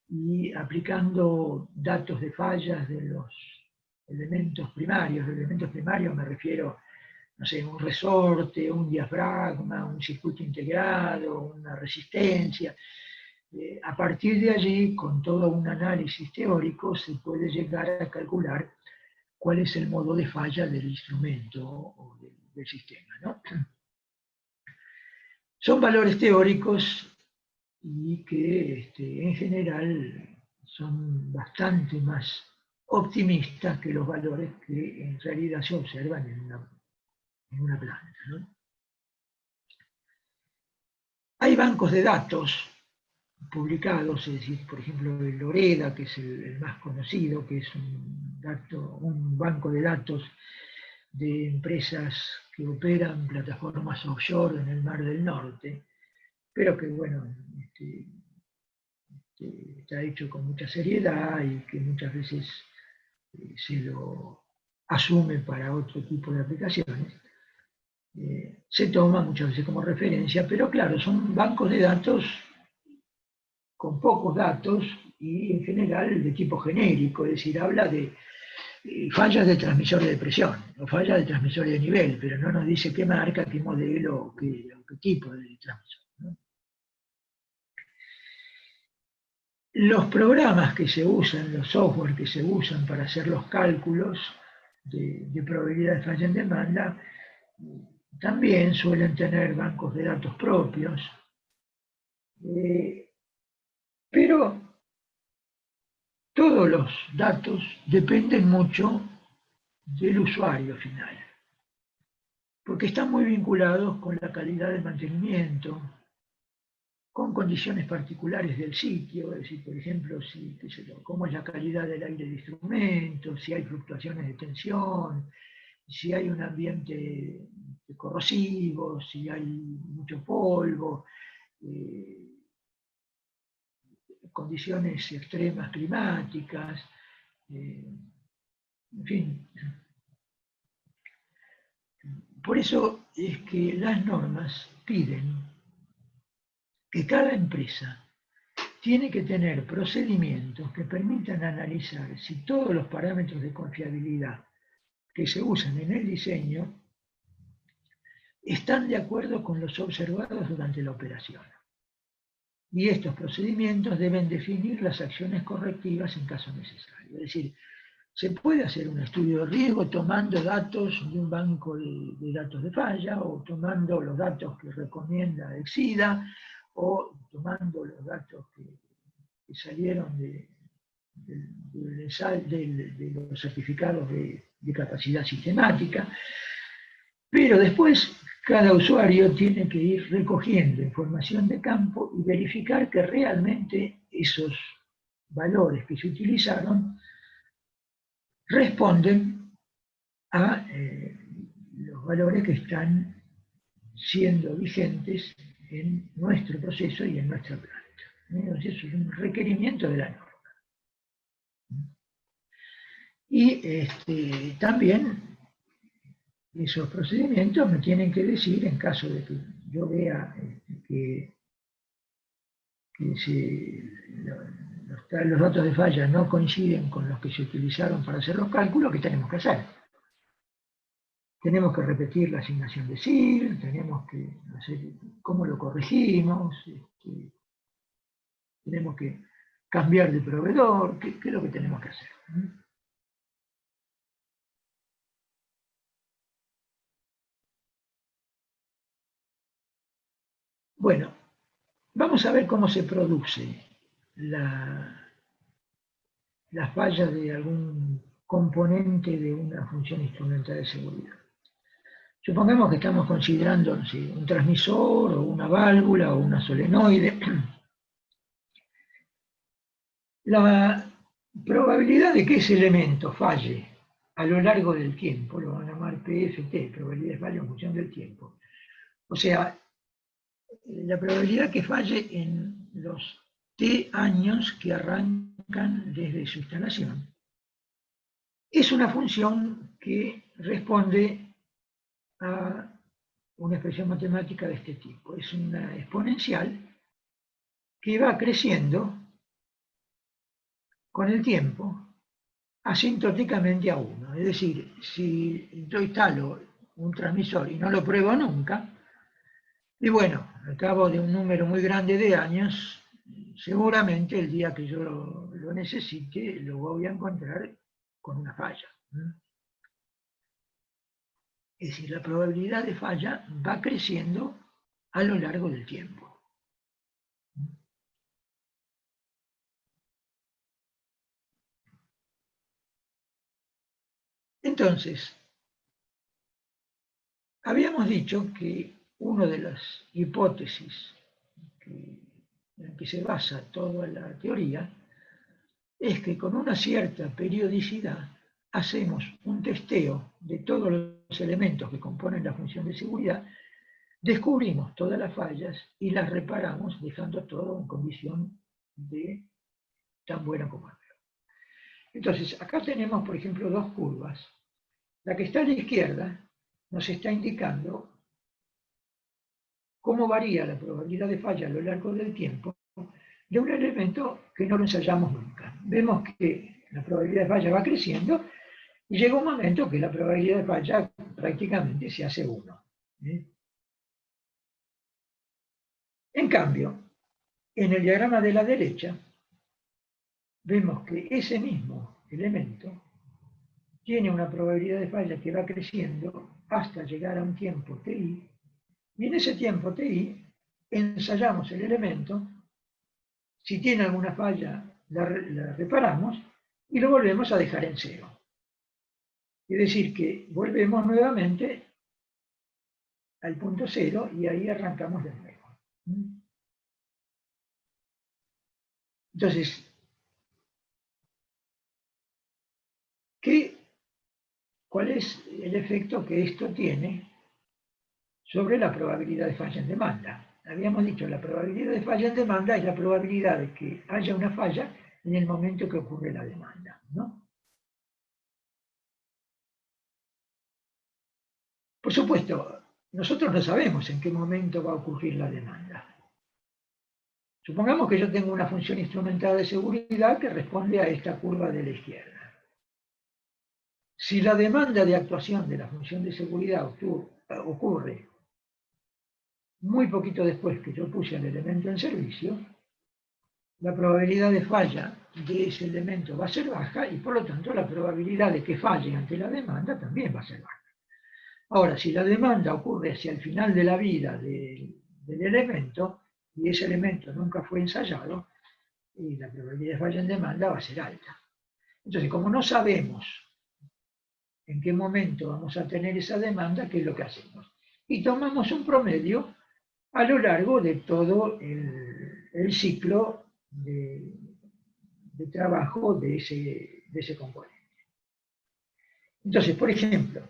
y aplicando datos de fallas de los elementos primarios. De elementos primarios me refiero, no sé, un resorte, un diafragma, un circuito integrado, una resistencia. A partir de allí, con todo un análisis teórico, se puede llegar a calcular cuál es el modo de falla del instrumento o del sistema, ¿no? Son valores teóricos y que en general son bastante más optimistas que los valores que en realidad se observan en una planta, ¿no? Hay bancos de datos publicados, es decir, por ejemplo, el Loreda, que es el más conocido, que es un banco de datos de empresas que operan plataformas offshore en el Mar del Norte, pero que, bueno, está hecho con mucha seriedad y que muchas veces se lo asume para otro tipo de aplicaciones. Se toma muchas veces como referencia, pero claro, son bancos de datos con pocos datos y en general de tipo genérico, es decir, habla de fallas de transmisores de presión o fallas de transmisores de nivel, pero no nos dice qué marca, qué modelo o qué tipo de transmisor, ¿no? Los programas que se usan, los software que se usan para hacer los cálculos de probabilidad de falla en demanda, también suelen tener bancos de datos propios, pero todos los datos dependen mucho del usuario final, porque están muy vinculados con la calidad del mantenimiento, con condiciones particulares del sitio, es decir, por ejemplo, cómo es la calidad del aire de instrumentos, si hay fluctuaciones de tensión, si hay un ambiente corrosivo, si hay mucho polvo, condiciones extremas climáticas, en fin. Por eso es que las normas piden que cada empresa tiene que tener procedimientos que permitan analizar si todos los parámetros de confiabilidad que se usan en el diseño están de acuerdo con los observados durante la operación. Y estos procedimientos deben definir las acciones correctivas en caso necesario. Es decir, se puede hacer un estudio de riesgo tomando datos de un banco de datos de falla, o tomando los datos que recomienda Exida, o tomando los datos que salieron de los certificados de capacidad sistemática. Pero después cada usuario tiene que ir recogiendo información de campo y verificar que realmente esos valores que se utilizaron responden a los valores que están siendo vigentes en nuestro proceso y en nuestra planta. Entonces, eso es un requerimiento de la norma. Y también esos procedimientos me tienen que decir, en caso de que yo vea que los datos de falla no coinciden con los que se utilizaron para hacer los cálculos, ¿qué tenemos que hacer? Tenemos que repetir la asignación de SIL, tenemos que hacer cómo lo corregimos, tenemos que cambiar de proveedor, ¿qué es lo que tenemos que hacer? Bueno, vamos a ver cómo se produce la falla de algún componente de una función instrumental de seguridad. Supongamos que estamos considerando un transmisor o una válvula o una solenoide. La probabilidad de que ese elemento falle a lo largo del tiempo, lo van a llamar PFT, probabilidad de fallo en función del tiempo. O sea, la probabilidad que falle en los T años que arrancan desde su instalación es una función que responde a una expresión matemática de este tipo. Es una exponencial que va creciendo con el tiempo asintóticamente a 1. Es decir, si yo instalo un transmisor y no lo pruebo nunca, y bueno, al cabo de un número muy grande de años, seguramente el día que yo lo necesite, lo voy a encontrar con una falla. Es decir, la probabilidad de falla va creciendo a lo largo del tiempo. Entonces, habíamos dicho que una de las hipótesis en que se basa toda la teoría es que con una cierta periodicidad hacemos un testeo de todos los elementos que componen la función de seguridad, descubrimos todas las fallas y las reparamos dejando todo en condición de tan buena como es. Entonces, acá tenemos, por ejemplo, dos curvas. La que está a la izquierda nos está indicando cómo varía la probabilidad de falla a lo largo del tiempo de un elemento que no lo ensayamos nunca. Vemos que la probabilidad de falla va creciendo y llega un momento que la probabilidad de falla prácticamente se hace 1. En cambio, en el diagrama de la derecha, vemos que ese mismo elemento tiene una probabilidad de falla que va creciendo hasta llegar a un tiempo TI, y en ese tiempo TI ensayamos el elemento, si tiene alguna falla la reparamos y lo volvemos a dejar en 0. Es decir, que volvemos nuevamente al punto 0 y ahí arrancamos de nuevo. Entonces, ¿cuál es el efecto que esto tiene sobre la probabilidad de falla en demanda? Habíamos dicho, la probabilidad de falla en demanda es la probabilidad de que haya una falla en el momento que ocurre la demanda, ¿no? Por supuesto, nosotros no sabemos en qué momento va a ocurrir la demanda. Supongamos que yo tengo una función instrumentada de seguridad que responde a esta curva de la izquierda. Si la demanda de actuación de la función de seguridad ocurre muy poquito después que yo puse el elemento en servicio, la probabilidad de falla de ese elemento va a ser baja y por lo tanto la probabilidad de que falle ante la demanda también va a ser baja. Ahora, si la demanda ocurre hacia el final de la vida del elemento y ese elemento nunca fue ensayado, y la probabilidad de falla en demanda va a ser alta. Entonces, como no sabemos en qué momento vamos a tener esa demanda, ¿qué es lo que hacemos? Y tomamos un promedio a lo largo de todo el ciclo de trabajo de ese componente. Entonces, por ejemplo,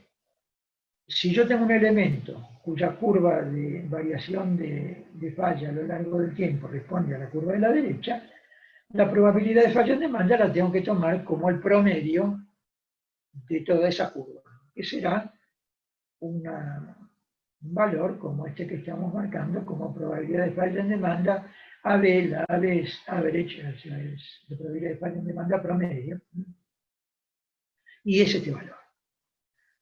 si yo tengo un elemento cuya curva de variación de falla a lo largo del tiempo responde a la curva de la derecha, la probabilidad de falla en demanda la tengo que tomar como el promedio de toda esa curva, que será un valor como este que estamos marcando como probabilidad de falla en demanda AB, la AB es average, o sea, es la probabilidad de falla en demanda promedio, y es este valor.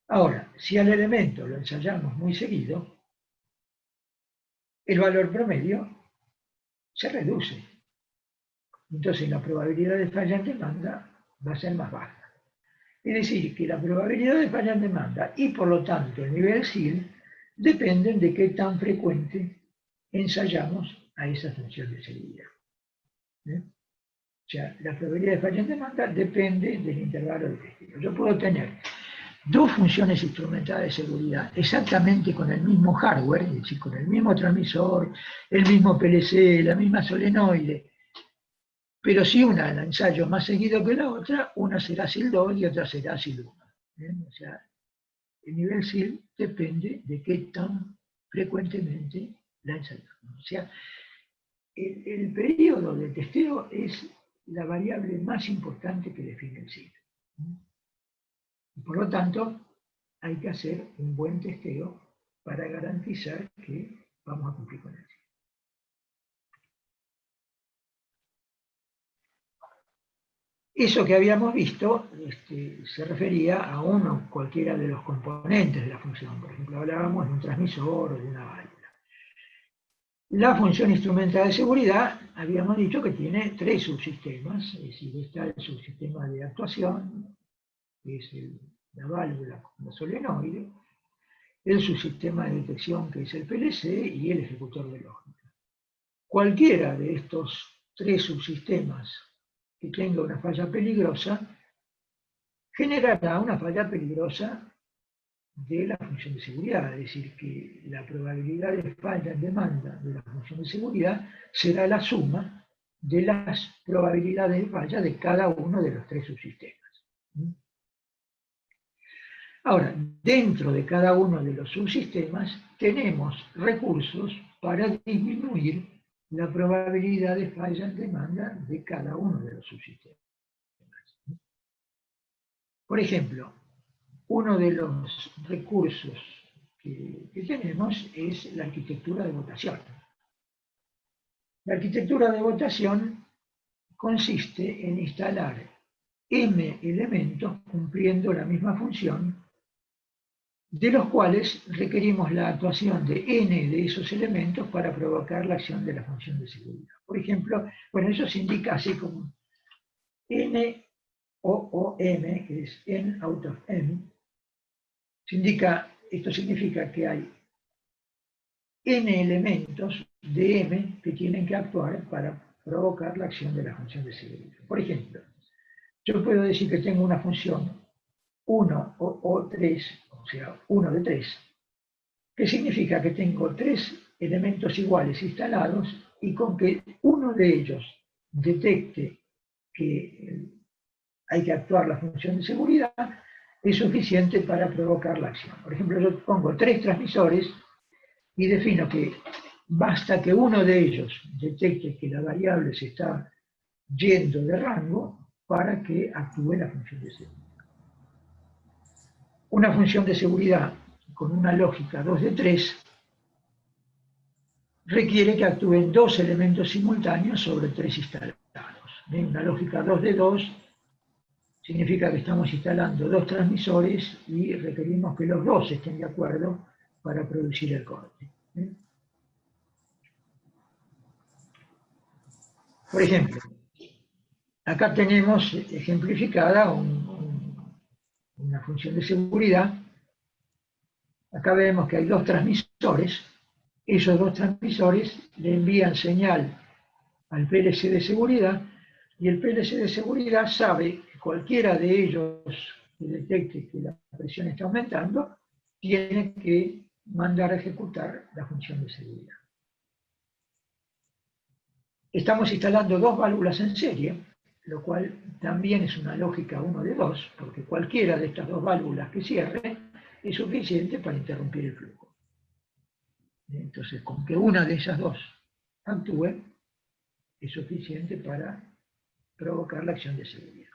Ahora, si al elemento lo ensayamos muy seguido, el valor promedio se reduce. Entonces la probabilidad de falla en demanda va a ser más baja. Es decir, que la probabilidad de falla en demanda y por lo tanto el nivel SIL dependen de qué tan frecuente ensayamos a esa función de seguridad. O sea, la probabilidad de falla en demanda depende del intervalo de testeo. Yo puedo tener dos funciones instrumentadas de seguridad exactamente con el mismo hardware, es decir, con el mismo transmisor, el mismo PLC, la misma solenoide, pero si una la ensayo más seguido que la otra, una será SIL 2 y otra será SIL 1. O sea, el nivel SIL depende de qué tan frecuentemente la ensayamos. O sea, el periodo de testeo es la variable más importante que define el SIL. Y por lo tanto, hay que hacer un buen testeo para garantizar que vamos a cumplir con el SIL. Eso que habíamos visto se refería a uno cualquiera de los componentes de la función. Por ejemplo, hablábamos de un transmisor o de una válvula. La función instrumental de seguridad, habíamos dicho que tiene 3 subsistemas, es decir, está el subsistema de actuación, que es la válvula con la solenoide, el subsistema de detección, que es el PLC, y el ejecutor de lógica. Cualquiera de estos 3 subsistemas que tenga una falla peligrosa, generará una falla peligrosa de la función de seguridad, es decir, que la probabilidad de falla en demanda de la función de seguridad será la suma de las probabilidades de falla de cada uno de los 3 subsistemas. Ahora, dentro de cada uno de los subsistemas tenemos recursos para disminuir la probabilidad de falla en demanda de cada uno de los subsistemas. Por ejemplo, uno de los recursos que tenemos es la arquitectura de votación. La arquitectura de votación consiste en instalar m elementos cumpliendo la misma función, de los cuales requerimos la actuación de n de esos elementos para provocar la acción de la función de seguridad. Por ejemplo, bueno, eso se indica así como n o m, que es n out of m. Esto significa que hay n elementos de m que tienen que actuar para provocar la acción de la función de seguridad. Por ejemplo, yo puedo decir que tengo una función 1 o 3, o sea, 1 de 3, que significa que tengo 3 elementos iguales instalados y con que uno de ellos detecte que hay que actuar la función de seguridad, es suficiente para provocar la acción. Por ejemplo, yo pongo 3 transmisores y defino que basta que uno de ellos detecte que la variable se está yendo de rango para que actúe la función de seguridad. Una función de seguridad con una lógica 2 de 3 requiere que actúen 2 elementos simultáneos sobre 3 instalados. Una lógica 2 de 2 significa que estamos instalando 2 transmisores y requerimos que los 2 estén de acuerdo para producir el corte. Por ejemplo, acá tenemos ejemplificada una función de seguridad. Acá vemos que hay 2 transmisores. Esos 2 transmisores le envían señal al PLC de seguridad y el PLC de seguridad sabe que cualquiera de ellos que detecte que la presión está aumentando tiene que mandar a ejecutar la función de seguridad. Estamos instalando 2 válvulas en serie, lo cual también es una lógica 1 de 2, porque cualquiera de estas 2 válvulas que cierre es suficiente para interrumpir el flujo. Entonces, con que una de esas 2 actúe, es suficiente para provocar la acción de seguridad.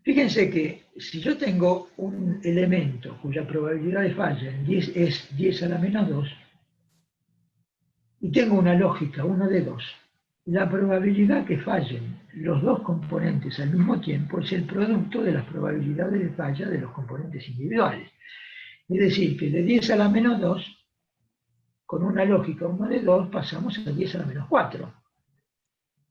Fíjense que si yo tengo un elemento cuya probabilidad de falla es 10 a la menos 2, y tengo una lógica 1 de 2, la probabilidad que fallen los 2 componentes al mismo tiempo es el producto de las probabilidades de falla de los componentes individuales. Es decir, que de 10 a la menos 2, con una lógica 1 de 2, pasamos a 10 a la menos 4. O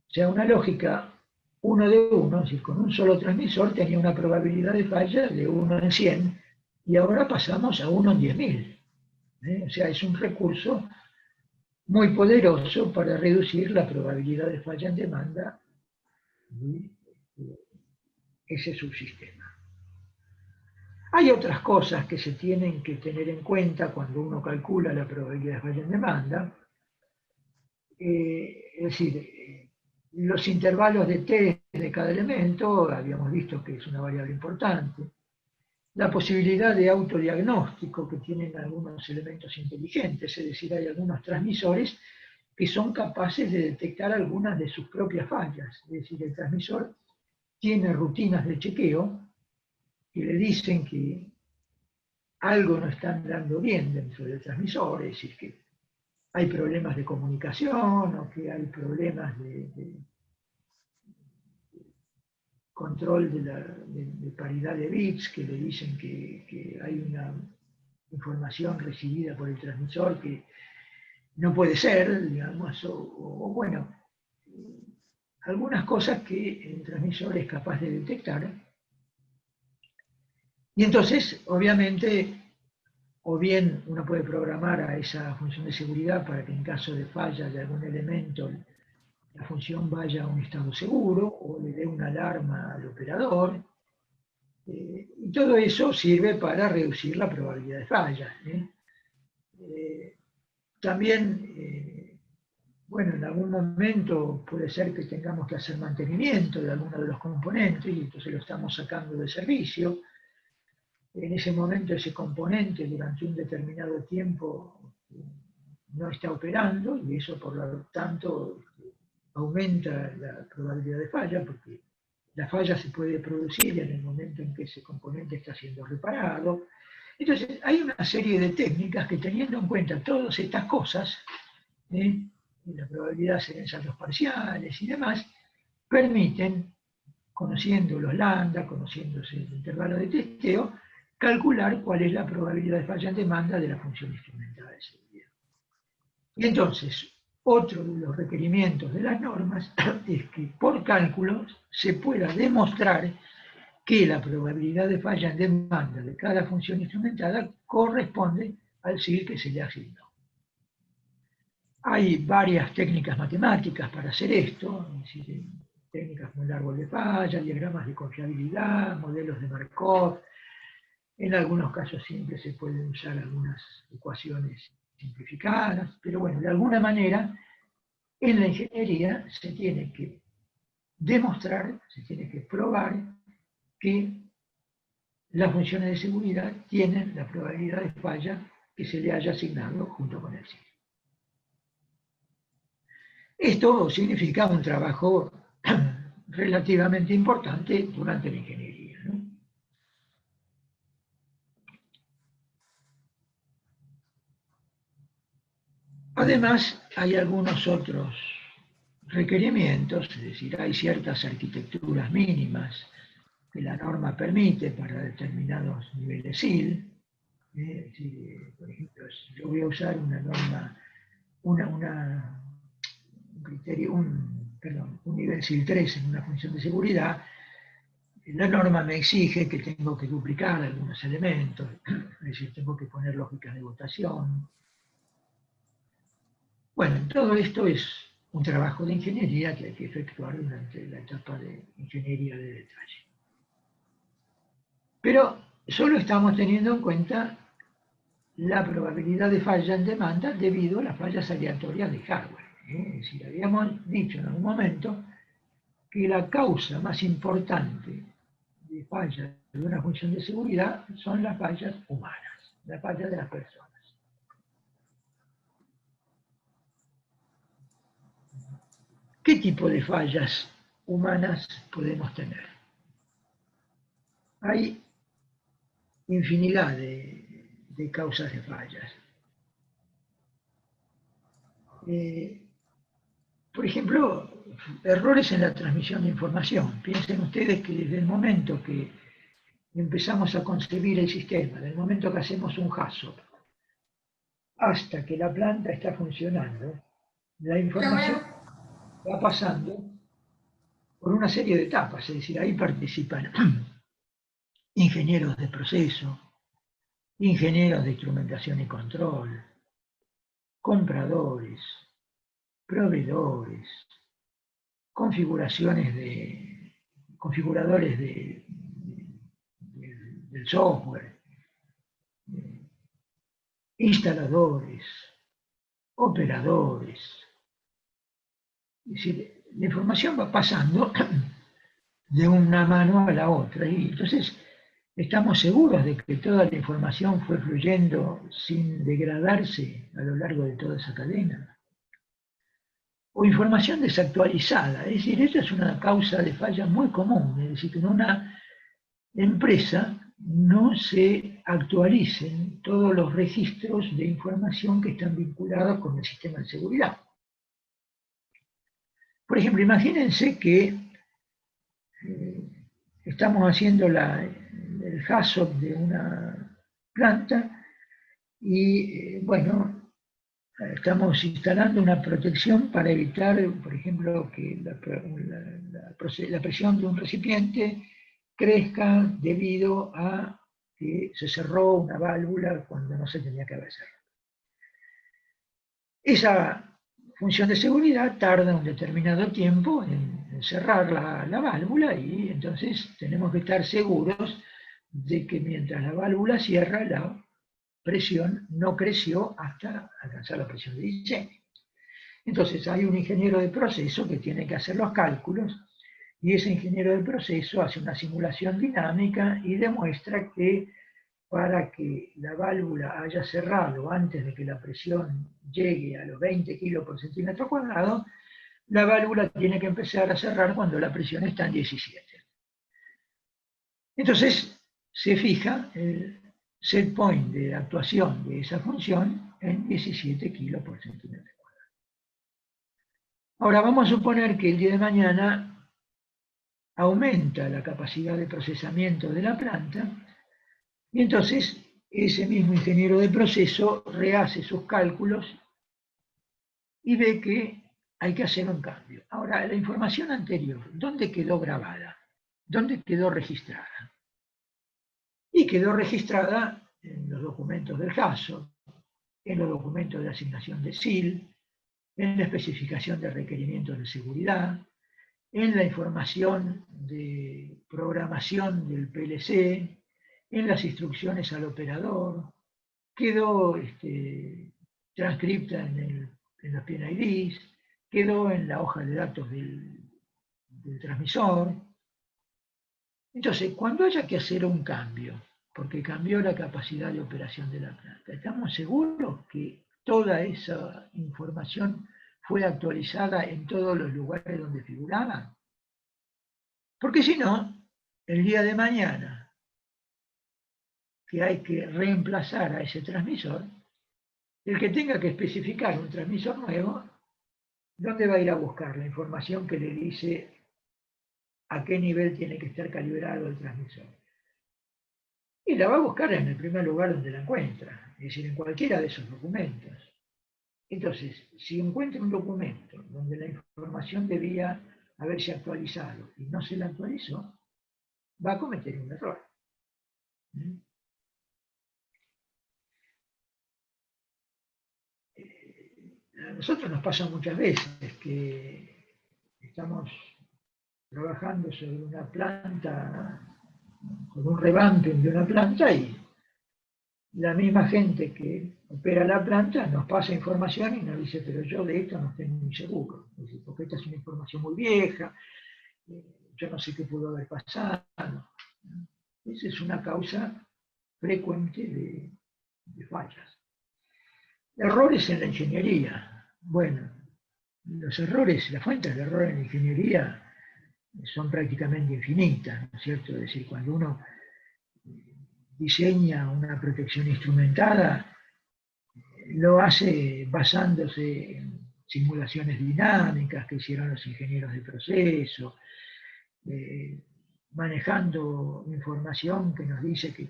sea, una lógica 1 de 1, es decir, con un solo transmisor tenía una probabilidad de falla de 1 en 100, y ahora pasamos a 1 en 10.000. O sea, es un recurso muy poderoso para reducir la probabilidad de falla en demanda de ese subsistema. Hay otras cosas que se tienen que tener en cuenta cuando uno calcula la probabilidad de falla en demanda. Es decir, los intervalos de t de cada elemento, habíamos visto que es una variable importante. La posibilidad de autodiagnóstico que tienen algunos elementos inteligentes, es decir, hay algunos transmisores que son capaces de detectar algunas de sus propias fallas. Es decir, el transmisor tiene rutinas de chequeo que le dicen que algo no está andando bien dentro del transmisor, es decir, que hay problemas de comunicación o que hay problemas de control de paridad de bits que le dicen que hay una información recibida por el transmisor que no puede ser, digamos, o bueno, algunas cosas que el transmisor es capaz de detectar. Y entonces, obviamente, o bien uno puede programar a esa función de seguridad para que en caso de falla de algún elemento la función vaya a un estado seguro o le dé una alarma al operador. Y todo eso sirve para reducir la probabilidad de falla. También, bueno, en algún momento puede ser que tengamos que hacer mantenimiento de alguno de los componentes y entonces lo estamos sacando de servicio. En ese momento ese componente durante un determinado tiempo no está operando y eso por lo tanto aumenta la probabilidad de falla porque la falla se puede producir en el momento en que ese componente está siendo reparado. Entonces hay una serie de técnicas que teniendo en cuenta todas estas cosas, la probabilidad de ensayos parciales y demás, permiten, conociendo los lambda, conociéndose el intervalo de testeo, calcular cuál es la probabilidad de falla en demanda de la función instrumental de seguridad. Y entonces, otro de los requerimientos de las normas es que por cálculos se pueda demostrar que la probabilidad de falla en demanda de cada función instrumentada corresponde al SIL que se le asignó. Hay varias técnicas matemáticas para hacer esto, es decir, técnicas como el árbol de falla, diagramas de confiabilidad, modelos de Markov. En algunos casos siempre se pueden usar algunas ecuaciones simplificadas, pero bueno, de alguna manera en la ingeniería se tiene que demostrar, se tiene que probar que las funciones de seguridad tienen la probabilidad de falla que se le haya asignado junto con el SIL. Esto significa un trabajo relativamente importante durante la ingeniería, ¿no? Además, hay algunos otros requerimientos, es decir, hay ciertas arquitecturas mínimas que la norma permite para determinados niveles SIL. Por ejemplo, yo voy a usar una norma, un criterio, un nivel SIL 3 en una función de seguridad. La norma me exige que tengo que duplicar algunos elementos, es decir, tengo que poner lógicas de votación. Bueno, todo esto es un trabajo de ingeniería que hay que efectuar durante la etapa de ingeniería de detalle. Pero solo estamos teniendo en cuenta la probabilidad de falla en demanda debido a las fallas aleatorias de hardware. Es decir, habíamos dicho en algún momento que la causa más importante de fallas de una función de seguridad son las fallas humanas, las fallas de las personas. ¿Qué tipo de fallas humanas podemos tener? Hay infinidad de causas de fallas. Por ejemplo, errores en la transmisión de información. Piensen ustedes que desde el momento que empezamos a concebir el sistema, desde el momento que hacemos un HAZOP, hasta que la planta está funcionando, la información va pasando por una serie de etapas, es decir, ahí participan ingenieros de proceso, ingenieros de instrumentación y control, compradores, proveedores, configuradores del software, instaladores, operadores. Es decir, la información va pasando de una mano a la otra y entonces estamos seguros de que toda la información fue fluyendo sin degradarse a lo largo de toda esa cadena. O información desactualizada, es decir, esta es una causa de falla muy común, es decir, que en una empresa no se actualicen todos los registros de información que están vinculados con el sistema de seguridad. Por ejemplo, imagínense que estamos haciendo el HAZOP de una planta y, bueno, Estamos instalando una protección para evitar, por ejemplo, que la presión de un recipiente crezca debido a que se cerró una válvula cuando no se tenía que haber cerrado. Esa función de seguridad tarda un determinado tiempo en cerrar la válvula y entonces tenemos que estar seguros de que mientras la válvula cierra, la presión no creció hasta alcanzar la presión de diseño. Entonces hay un ingeniero de proceso que tiene que hacer los cálculos y ese ingeniero de proceso hace una simulación dinámica y demuestra que para que la válvula haya cerrado antes de que la presión llegue a los 20 kilos por centímetro cuadrado, la válvula tiene que empezar a cerrar cuando la presión está en 17. Entonces se fija el set point de actuación de esa función en 17 kilos por centímetro cuadrado. Ahora vamos a suponer que el día de mañana aumenta la capacidad de procesamiento de la planta y entonces ese mismo ingeniero de proceso rehace sus cálculos y ve que hay que hacer un cambio. Ahora, la información anterior, ¿dónde quedó grabada? ¿Dónde quedó registrada? Y quedó registrada en los documentos del caso, en los documentos de asignación de SIL, en la especificación de requerimientos de seguridad, en la información de programación del PLC, en las instrucciones al operador, quedó transcripta en los PNIDs, quedó en la hoja de datos del transmisor. Entonces, cuando haya que hacer un cambio, porque cambió la capacidad de operación de la planta, ¿estamos seguros que toda esa información fue actualizada en todos los lugares donde figuraba? Porque si no, el día de mañana, que hay que reemplazar a ese transmisor, el que tenga que especificar un transmisor nuevo, ¿dónde va a ir a buscar la información que le dice a qué nivel tiene que estar calibrado el transmisor? Y la va a buscar en el primer lugar donde la encuentra, es decir, en cualquiera de esos documentos. Entonces, si encuentra un documento donde la información debía haberse actualizado y no se la actualizó, va a cometer un error. A nosotros nos pasa muchas veces que estamos trabajando sobre una planta, con un revamping de una planta y la misma gente que opera la planta nos pasa información y nos dice, pero yo de esto no estoy muy seguro, porque esta es una información muy vieja, yo no sé qué pudo haber pasado. Esa es una causa frecuente de fallas. Errores en la ingeniería. Bueno, los errores, las fuentes de error en la ingeniería son prácticamente infinitas, ¿no es cierto? Es decir, cuando uno diseña una protección instrumentada, lo hace basándose en simulaciones dinámicas que hicieron los ingenieros de proceso, manejando información que nos dice que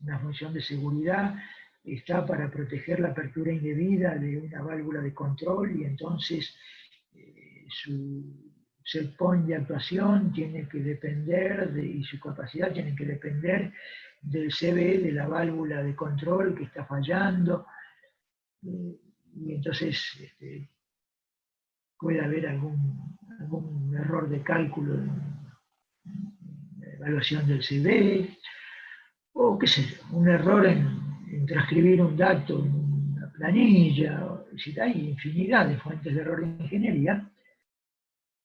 una función de seguridad está para proteger la apertura indebida de una válvula de control y entonces su set point de actuación tiene que depender y su capacidad tiene que depender del CBE de la válvula de control que está fallando y entonces puede haber algún error de cálculo en la evaluación del CBE o qué sé yo, un error en transcribir un dato en una planilla. Es decir, hay infinidad de fuentes de error de ingeniería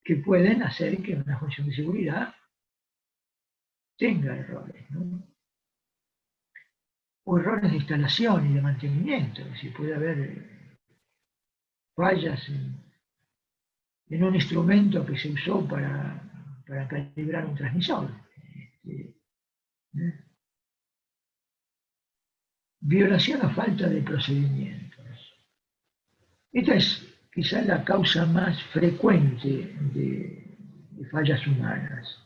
que pueden hacer que una función de seguridad tenga errores, ¿no? O errores de instalación y de mantenimiento, es decir, puede haber fallas en un instrumento que se usó para calibrar un transmisor. Violación o falta de procedimientos. Esta es quizás la causa más frecuente de fallas humanas.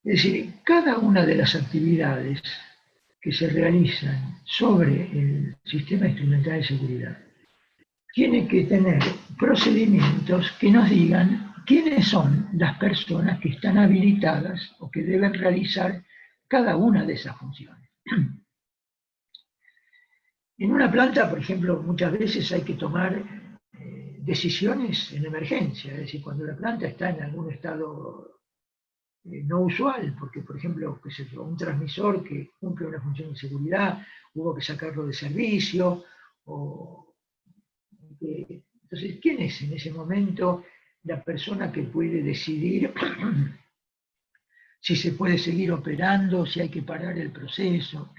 Es decir, cada una de las actividades que se realizan sobre el sistema instrumental de seguridad tiene que tener procedimientos que nos digan quiénes son las personas que están habilitadas o que deben realizar cada una de esas funciones. En una planta, por ejemplo, muchas veces hay que tomar decisiones en emergencia, es decir, cuando la planta está en algún estado no usual, porque, por ejemplo, un transmisor que cumple una función de seguridad, hubo que sacarlo de servicio, entonces, ¿quién es en ese momento la persona que puede decidir si se puede seguir operando, si hay que parar el proceso?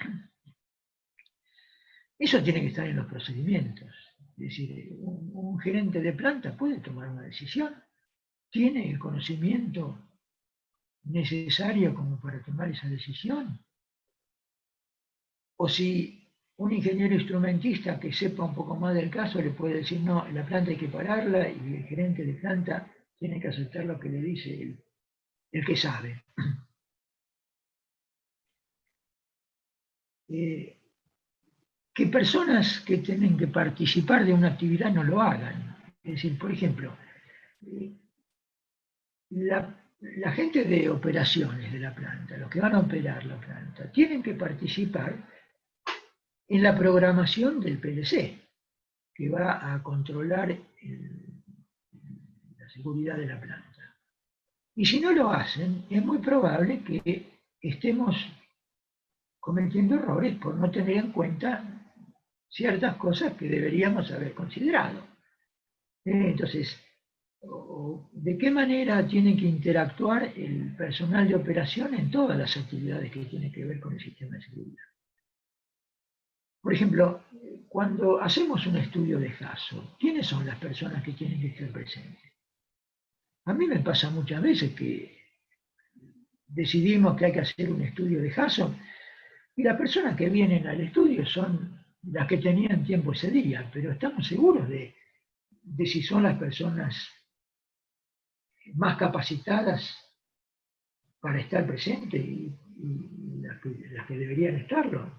Eso tiene que estar en los procedimientos. Es decir, un gerente de planta puede tomar una decisión, tiene el conocimiento necesario como para tomar esa decisión. O si un ingeniero instrumentista que sepa un poco más del caso le puede decir, no, la planta hay que pararla, y el gerente de planta tiene que aceptar lo que le dice el que sabe. Que personas que tienen que participar de una actividad no lo hagan. Es decir, por ejemplo, la gente de operaciones de la planta, los que van a operar la planta, tienen que participar en la programación del PLC, que va a controlar la seguridad de la planta. Y si no lo hacen, es muy probable que estemos cometiendo errores por no tener en cuenta ciertas cosas que deberíamos haber considerado. Entonces, ¿de qué manera tiene que interactuar el personal de operación en todas las actividades que tienen que ver con el sistema de seguridad? Por ejemplo, cuando hacemos un estudio de caso, ¿quiénes son las personas que tienen que estar presentes? A mí me pasa muchas veces que decidimos que hay que hacer un estudio de caso y las personas que vienen al estudio son las que tenían tiempo ese día, pero estamos seguros de si son las personas más capacitadas para estar presentes y las que deberían estarlo.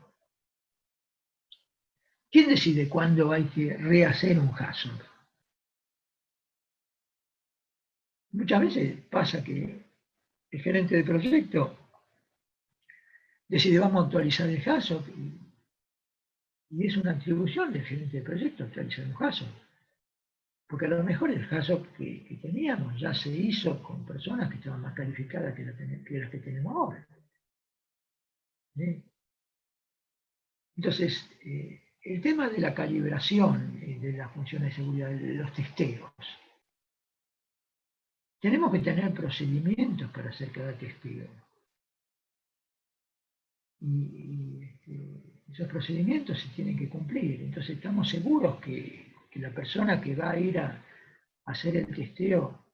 ¿Quién decide cuándo hay que rehacer un hazard? Muchas veces pasa que el gerente de proyecto decide vamos a actualizar el hazard y es una atribución del gerente de proyecto actualizar un hazard. Porque a lo mejor el hazard que teníamos ya se hizo con personas que estaban más calificadas que las que tenemos ahora. ¿Sí? Entonces, el tema de la calibración de las funciones de seguridad, de los testeos, tenemos que tener procedimientos para hacer cada testeo. Y esos procedimientos se tienen que cumplir. Entonces estamos seguros que la persona que va a ir a hacer el testeo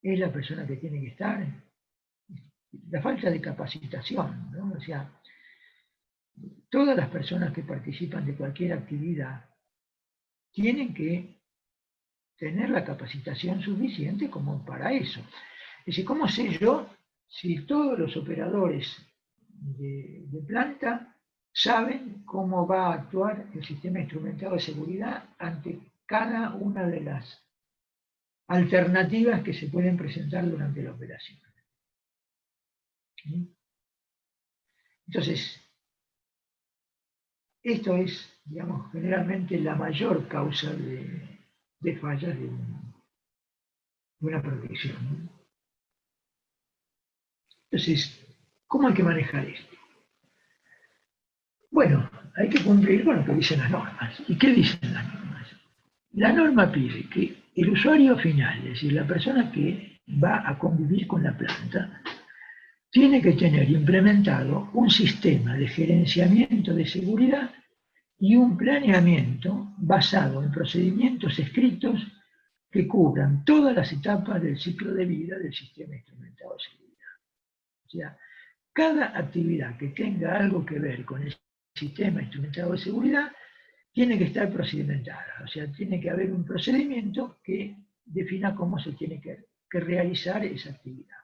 es la persona que tiene que estar. La falta de capacitación, ¿no? O sea, todas las personas que participan de cualquier actividad tienen que tener la capacitación suficiente como para eso. Es decir, ¿cómo sé yo si todos los operadores de planta saben cómo va a actuar el sistema instrumentado de seguridad ante cada una de las alternativas que se pueden presentar durante la operación? ¿Sí? Entonces, esto es, digamos, generalmente la mayor causa de fallas de una protección, ¿no? Entonces, ¿cómo hay que manejar esto? Bueno, hay que cumplir con lo que dicen las normas. ¿Y qué dicen las normas? La norma pide que el usuario final, es decir, la persona que va a convivir con la planta, tiene que tener implementado un sistema de gerenciamiento de seguridad y un planeamiento basado en procedimientos escritos que cubran todas las etapas del ciclo de vida del sistema instrumentado de seguridad. O sea, cada actividad que tenga algo que ver con el sistema instrumentado de seguridad tiene que estar procedimentada. O sea, tiene que haber un procedimiento que defina cómo se tiene que realizar esa actividad.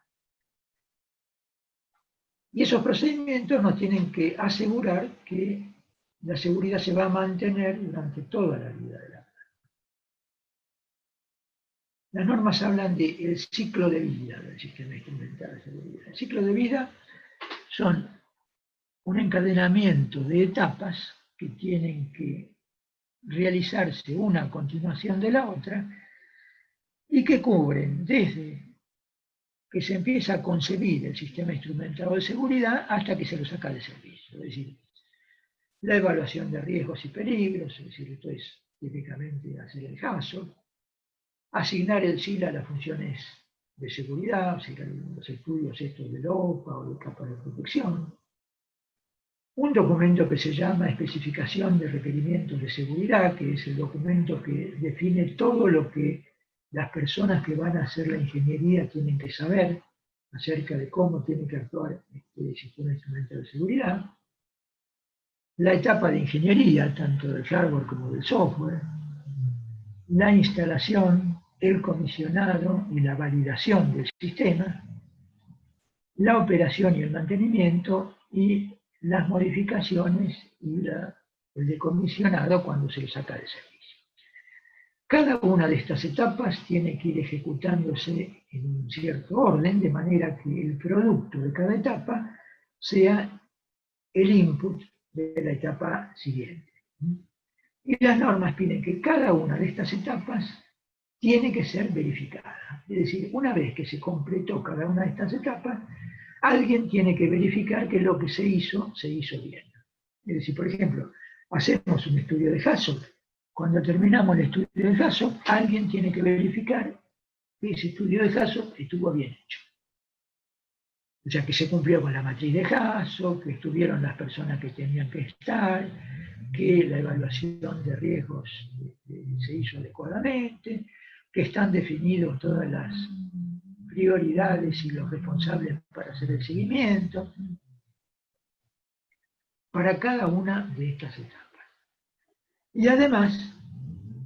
Y esos procedimientos nos tienen que asegurar que la seguridad se va a mantener durante toda la vida de la planta. Las normas hablan del ciclo de vida del sistema instrumental de seguridad. El ciclo de vida son un encadenamiento de etapas que tienen que realizarse una a continuación de la otra y que cubren desde que se empieza a concebir el sistema instrumentado de seguridad hasta que se lo saca de servicio. Es decir, la evaluación de riesgos y peligros, es decir, esto es típicamente hacer el hazard, asignar el SIL a las funciones de seguridad, o sea, los estudios estos de OPA o de capa de protección, un documento que se llama Especificación de Requerimientos de Seguridad, que es el documento que define todo lo que las personas que van a hacer la ingeniería tienen que saber acerca de cómo tiene que actuar este sistema instrumental de seguridad. La etapa de ingeniería, tanto del hardware como del software, la instalación, el comisionado y la validación del sistema, la operación y el mantenimiento y las modificaciones y el decomisionado cuando se lo saca de servicio. Cada una de estas etapas tiene que ir ejecutándose en un cierto orden, de manera que el producto de cada etapa sea el input de la etapa siguiente. Y las normas piden que cada una de estas etapas tiene que ser verificada. Es decir, una vez que se completó cada una de estas etapas, alguien tiene que verificar que lo que se hizo bien. Es decir, por ejemplo, hacemos un estudio de hazard. Cuando terminamos el estudio de hazard, alguien tiene que verificar que ese estudio de hazard estuvo bien hecho. O sea, que se cumplió con la matriz de hazard, que estuvieron las personas que tenían que estar, que la evaluación de riesgos se hizo adecuadamente, que están definidos todas las prioridades y los responsables para hacer el seguimiento, para cada una de estas etapas. Y además,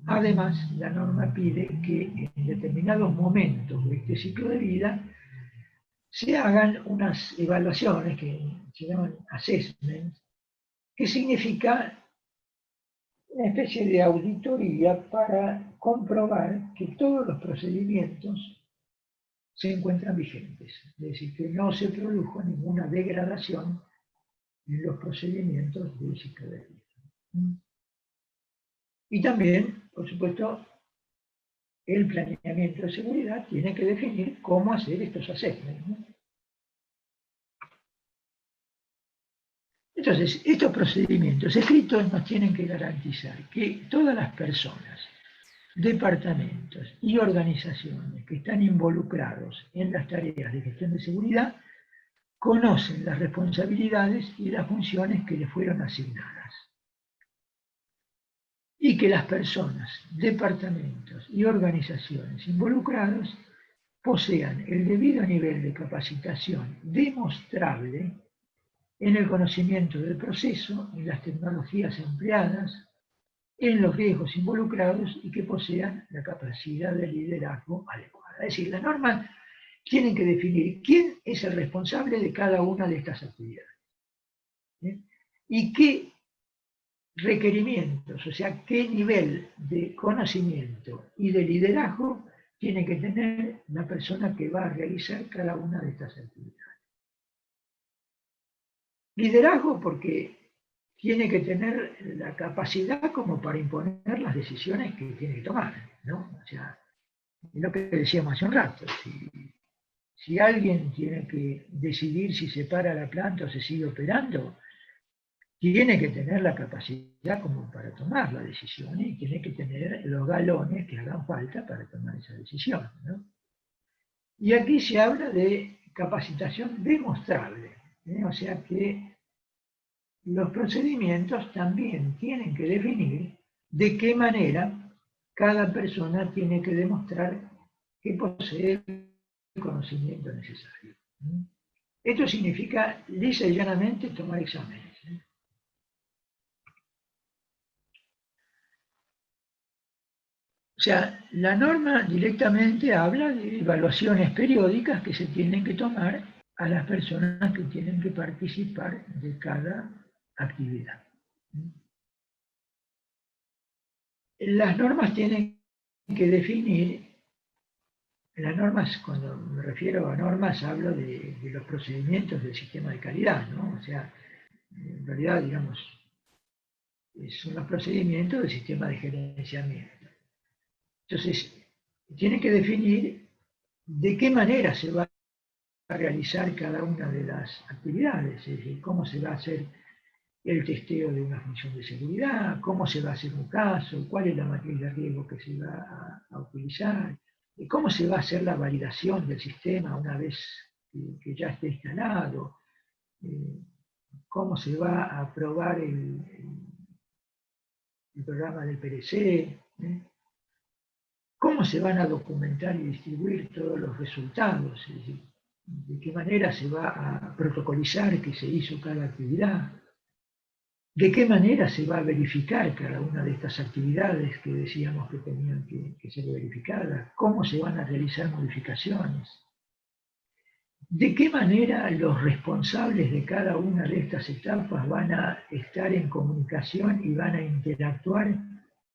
la norma pide que en determinados momentos de este ciclo de vida se hagan unas evaluaciones que se llaman assessments, que significa una especie de auditoría para comprobar que todos los procedimientos se encuentran vigentes, es decir, que no se produjo ninguna degradación en los procedimientos del ciclo de vida. Y también, por supuesto, el planeamiento de seguridad tiene que definir cómo hacer estos assessments, ¿no? Entonces, estos procedimientos escritos nos tienen que garantizar que todas las personas, departamentos y organizaciones que están involucrados en las tareas de gestión de seguridad conocen las responsabilidades y las funciones que les fueron asignadas. Y que las personas, departamentos y organizaciones involucrados posean el debido nivel de capacitación demostrable en el conocimiento del proceso, en las tecnologías empleadas, en los riesgos involucrados y que posean la capacidad de liderazgo adecuada. Es decir, las normas tienen que definir quién es el responsable de cada una de estas actividades. ¿Sí? Y qué requerimientos, o sea, qué nivel de conocimiento y de liderazgo tiene que tener la persona que va a realizar cada una de estas actividades. Liderazgo porque tiene que tener la capacidad como para imponer las decisiones que tiene que tomar, ¿no? O sea, es lo que decíamos hace un rato. Si alguien tiene que decidir si se para la planta o se sigue operando, tiene que tener la capacidad como para tomar la decisión y tiene que tener los galones que hagan falta para tomar esa decisión, ¿no? Y aquí se habla de capacitación demostrable, ¿eh? O sea que los procedimientos también tienen que definir de qué manera cada persona tiene que demostrar que posee el conocimiento necesario. Esto significa lisa y llanamente tomar exámenes. O sea, la norma directamente habla de evaluaciones periódicas que se tienen que tomar a las personas que tienen que participar de cada actividad. Las normas tienen que definir, las normas, cuando me refiero a normas, hablo de los procedimientos del sistema de calidad, ¿no? O sea, en realidad, digamos, son los procedimientos del sistema de gerenciamiento. Entonces, tienen que definir de qué manera se va a realizar cada una de las actividades, es decir, cómo se va a hacer el testeo de una función de seguridad, cómo se va a hacer un caso, cuál es la matriz de riesgo que se va a utilizar, y cómo se va a hacer la validación del sistema una vez que ya esté instalado, cómo se va a aprobar el programa del PLC, cómo se van a documentar y distribuir todos los resultados, es decir, de qué manera se va a protocolizar que se hizo cada actividad, de qué manera se va a verificar cada una de estas actividades que decíamos que tenían que ser verificadas, cómo se van a realizar modificaciones, de qué manera los responsables de cada una de estas etapas van a estar en comunicación y van a interactuar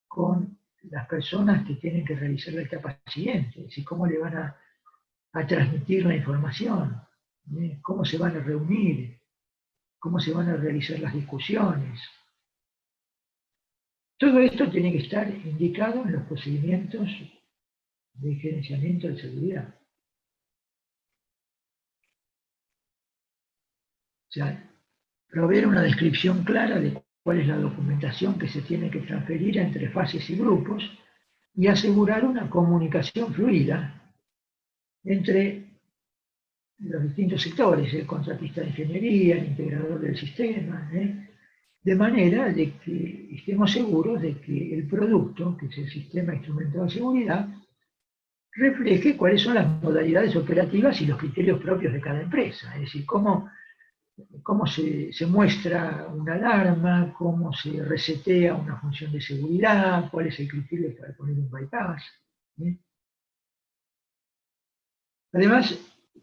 con las personas que tienen que realizar la etapa siguiente, es decir, cómo le van a transmitir la información, cómo se van a reunir, cómo se van a realizar las discusiones. Todo esto tiene que estar indicado en los procedimientos de gerenciamiento de seguridad. O sea, proveer una descripción clara de cuál es la documentación que se tiene que transferir entre fases y grupos y asegurar una comunicación fluida entre los distintos sectores, el contratista de ingeniería, el integrador del sistema, de manera de que estemos seguros de que el producto, que es el sistema instrumentado de seguridad, refleje cuáles son las modalidades operativas y los criterios propios de cada empresa, es decir, cómo se muestra una alarma, cómo se resetea una función de seguridad, cuál es el criterio para poner un bypass. Además,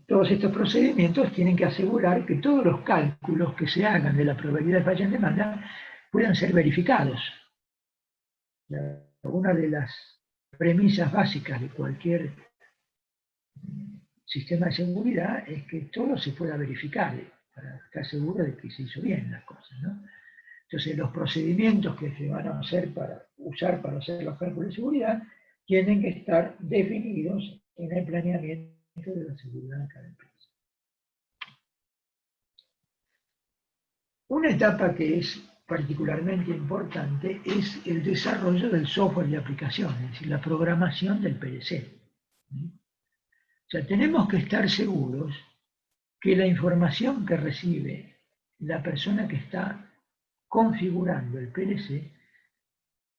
todos estos procedimientos tienen que asegurar que todos los cálculos que se hagan de la probabilidad de falla en demanda puedan ser verificados. Una de las premisas básicas de cualquier sistema de seguridad es que todo se pueda verificar para estar seguro de que se hizo bien las cosas, ¿no? Entonces, los procedimientos que se van a usar para hacer los cálculos de seguridad tienen que estar definidos en el planeamiento de la seguridad de cada empresa. Una etapa que es particularmente importante es el desarrollo del software de aplicación, es decir, la programación del PLC. O sea, tenemos que estar seguros que la información que recibe la persona que está configurando el PLC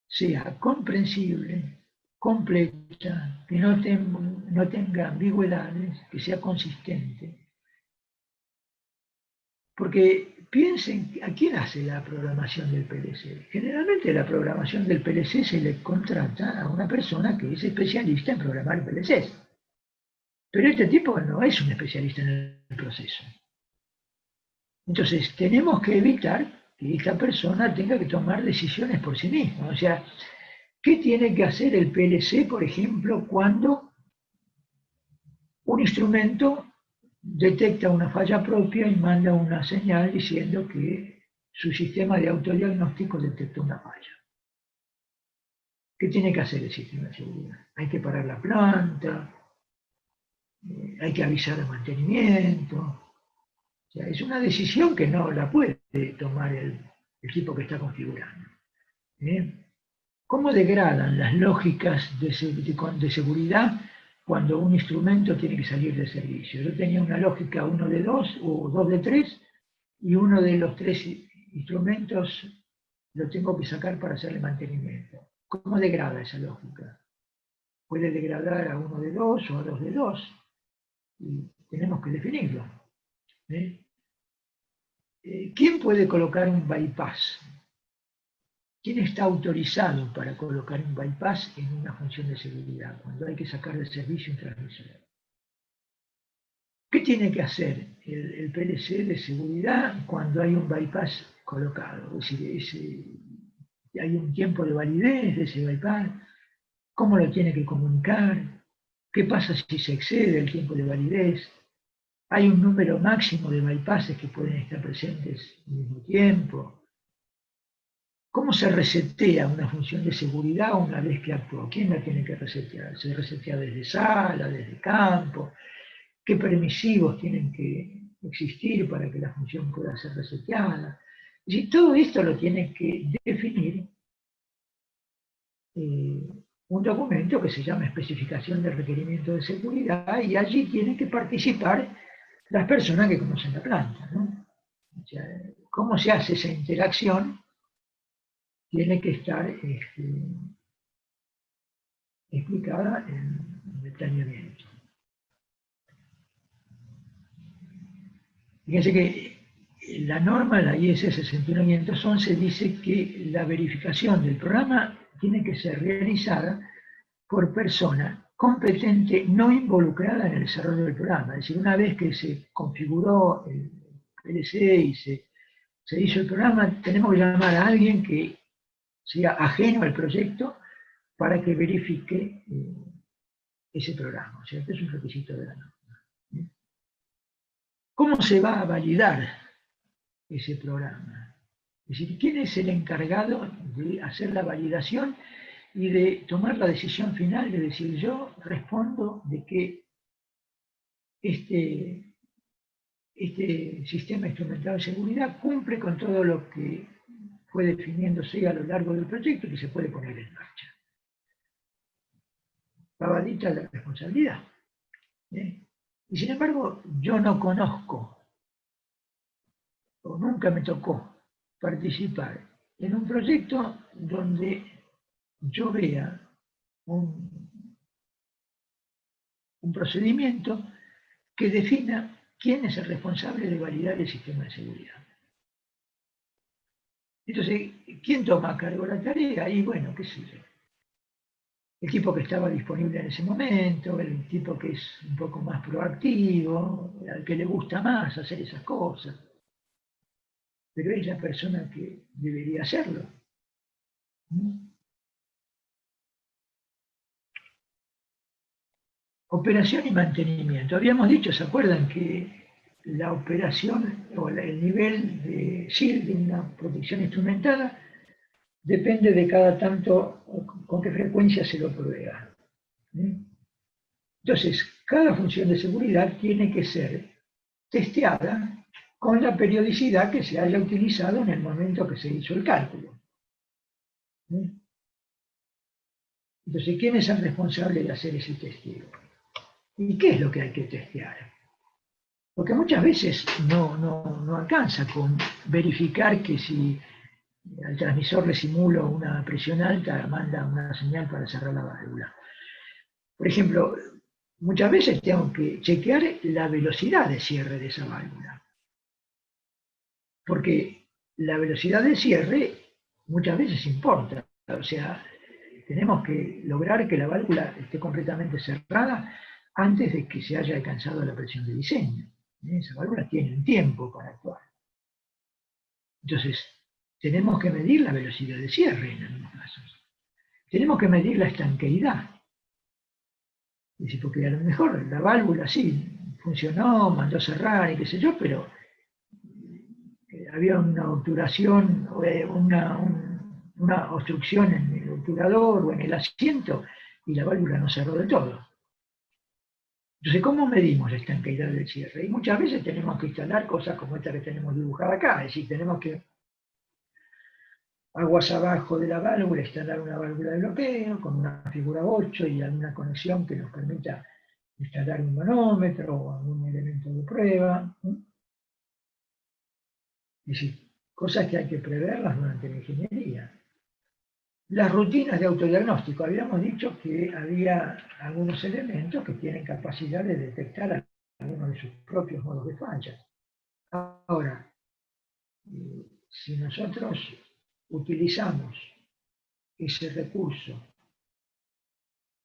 sea comprensible, completa, que no tenga ambigüedades, que sea consistente. Porque piensen, ¿a quién hace la programación del PLC? Generalmente la programación del PLC se le contrata a una persona que es especialista en programar PLCs. Pero este tipo no es un especialista en el proceso. Entonces, tenemos que evitar que esta persona tenga que tomar decisiones por sí misma. O sea, ¿qué tiene que hacer el PLC, por ejemplo, cuando un instrumento detecta una falla propia y manda una señal diciendo que su sistema de autodiagnóstico detectó una falla? ¿Qué tiene que hacer el sistema de seguridad? Hay que parar la planta, hay que avisar de mantenimiento. O sea, es una decisión que no la puede tomar el tipo que está configurando. ¿Cómo degradan las lógicas de seguridad cuando un instrumento tiene que salir de servicio? Yo tenía una lógica 1 de 2 o 2 de 3 y uno de los 3 instrumentos lo tengo que sacar para hacerle mantenimiento. ¿Cómo degrada esa lógica? Puede degradar a 1 de 2 o a 2 de 2 y tenemos que definirlo. ¿Quién puede colocar un bypass? ¿Quién está autorizado para colocar un bypass en una función de seguridad cuando hay que sacar de servicio un transmisor? ¿Qué tiene que hacer el PLC de seguridad cuando hay un bypass colocado? Es decir, hay un tiempo de validez de ese bypass, ¿cómo lo tiene que comunicar? ¿Qué pasa si se excede el tiempo de validez? ¿Hay un número máximo de bypasses que pueden estar presentes al mismo tiempo? ¿Cómo se resetea una función de seguridad una vez que actuó? ¿Quién la tiene que resetear? ¿Se resetea desde sala, desde campo? ¿Qué permisivos tienen que existir para que la función pueda ser reseteada? Y todo esto lo tiene que definir un documento que se llama especificación de requerimiento de seguridad, y allí tienen que participar las personas que conocen la planta, ¿no? O sea, cómo se hace esa interacción tiene que estar explicada en el planeamiento. Fíjense que la norma, la IS 61511, dice que la verificación del programa tiene que ser realizada por persona competente no involucrada en el desarrollo del programa. Es decir, una vez que se configuró el PLC y se hizo el programa, tenemos que llamar a alguien que sea ajeno al proyecto para que verifique ese programa. O sea, este es un requisito de la norma. ¿Cómo se va a validar ese programa? Es decir, ¿quién es el encargado de hacer la validación y de tomar la decisión final de decir yo respondo de que este sistema instrumental de seguridad cumple con todo lo que fue definiéndose a lo largo del proyecto que se puede poner en marcha? Pavadita la responsabilidad. Y sin embargo, yo no conozco, o nunca me tocó participar en un proyecto donde yo vea un procedimiento que defina quién es el responsable de validar el sistema de seguridad. Entonces, ¿quién toma a cargo la tarea? Y bueno, qué sé yo. El tipo que estaba disponible en ese momento, el tipo que es un poco más proactivo, al que le gusta más hacer esas cosas. Pero es la persona que debería hacerlo. Operación y mantenimiento. Habíamos dicho, ¿se acuerdan que la operación o el nivel de SIL, de una protección instrumentada, depende de cada tanto con qué frecuencia se lo provea? Entonces, cada función de seguridad tiene que ser testeada con la periodicidad que se haya utilizado en el momento que se hizo el cálculo. Entonces, ¿quién es el responsable de hacer ese testeo? ¿Y qué es lo que hay que testear? Porque muchas veces no alcanza con verificar que si al transmisor le simulo una presión alta, manda una señal para cerrar la válvula. Por ejemplo, muchas veces tengo que chequear la velocidad de cierre de esa válvula. Porque la velocidad de cierre muchas veces importa. O sea, tenemos que lograr que la válvula esté completamente cerrada antes de que se haya alcanzado la presión de diseño. Esa válvula tiene un tiempo para actuar. Entonces, tenemos que medir la velocidad de cierre en algunos casos. Tenemos que medir la estanqueidad. Es decir, porque a lo mejor la válvula sí funcionó, mandó cerrar y qué sé yo, pero había una obturación, una obstrucción en el obturador o en el asiento y la válvula no cerró del todo. Entonces, ¿cómo medimos la estanqueidad del cierre? Y muchas veces tenemos que instalar cosas como esta que tenemos dibujada acá, es decir, tenemos que aguas abajo de la válvula instalar una válvula de bloqueo con una figura 8 y alguna conexión que nos permita instalar un manómetro o algún elemento de prueba. Es decir, cosas que hay que preverlas durante la ingeniería. Las rutinas de autodiagnóstico. Habíamos dicho que había algunos elementos que tienen capacidad de detectar algunos de sus propios modos de falla. Ahora, si nosotros utilizamos ese recurso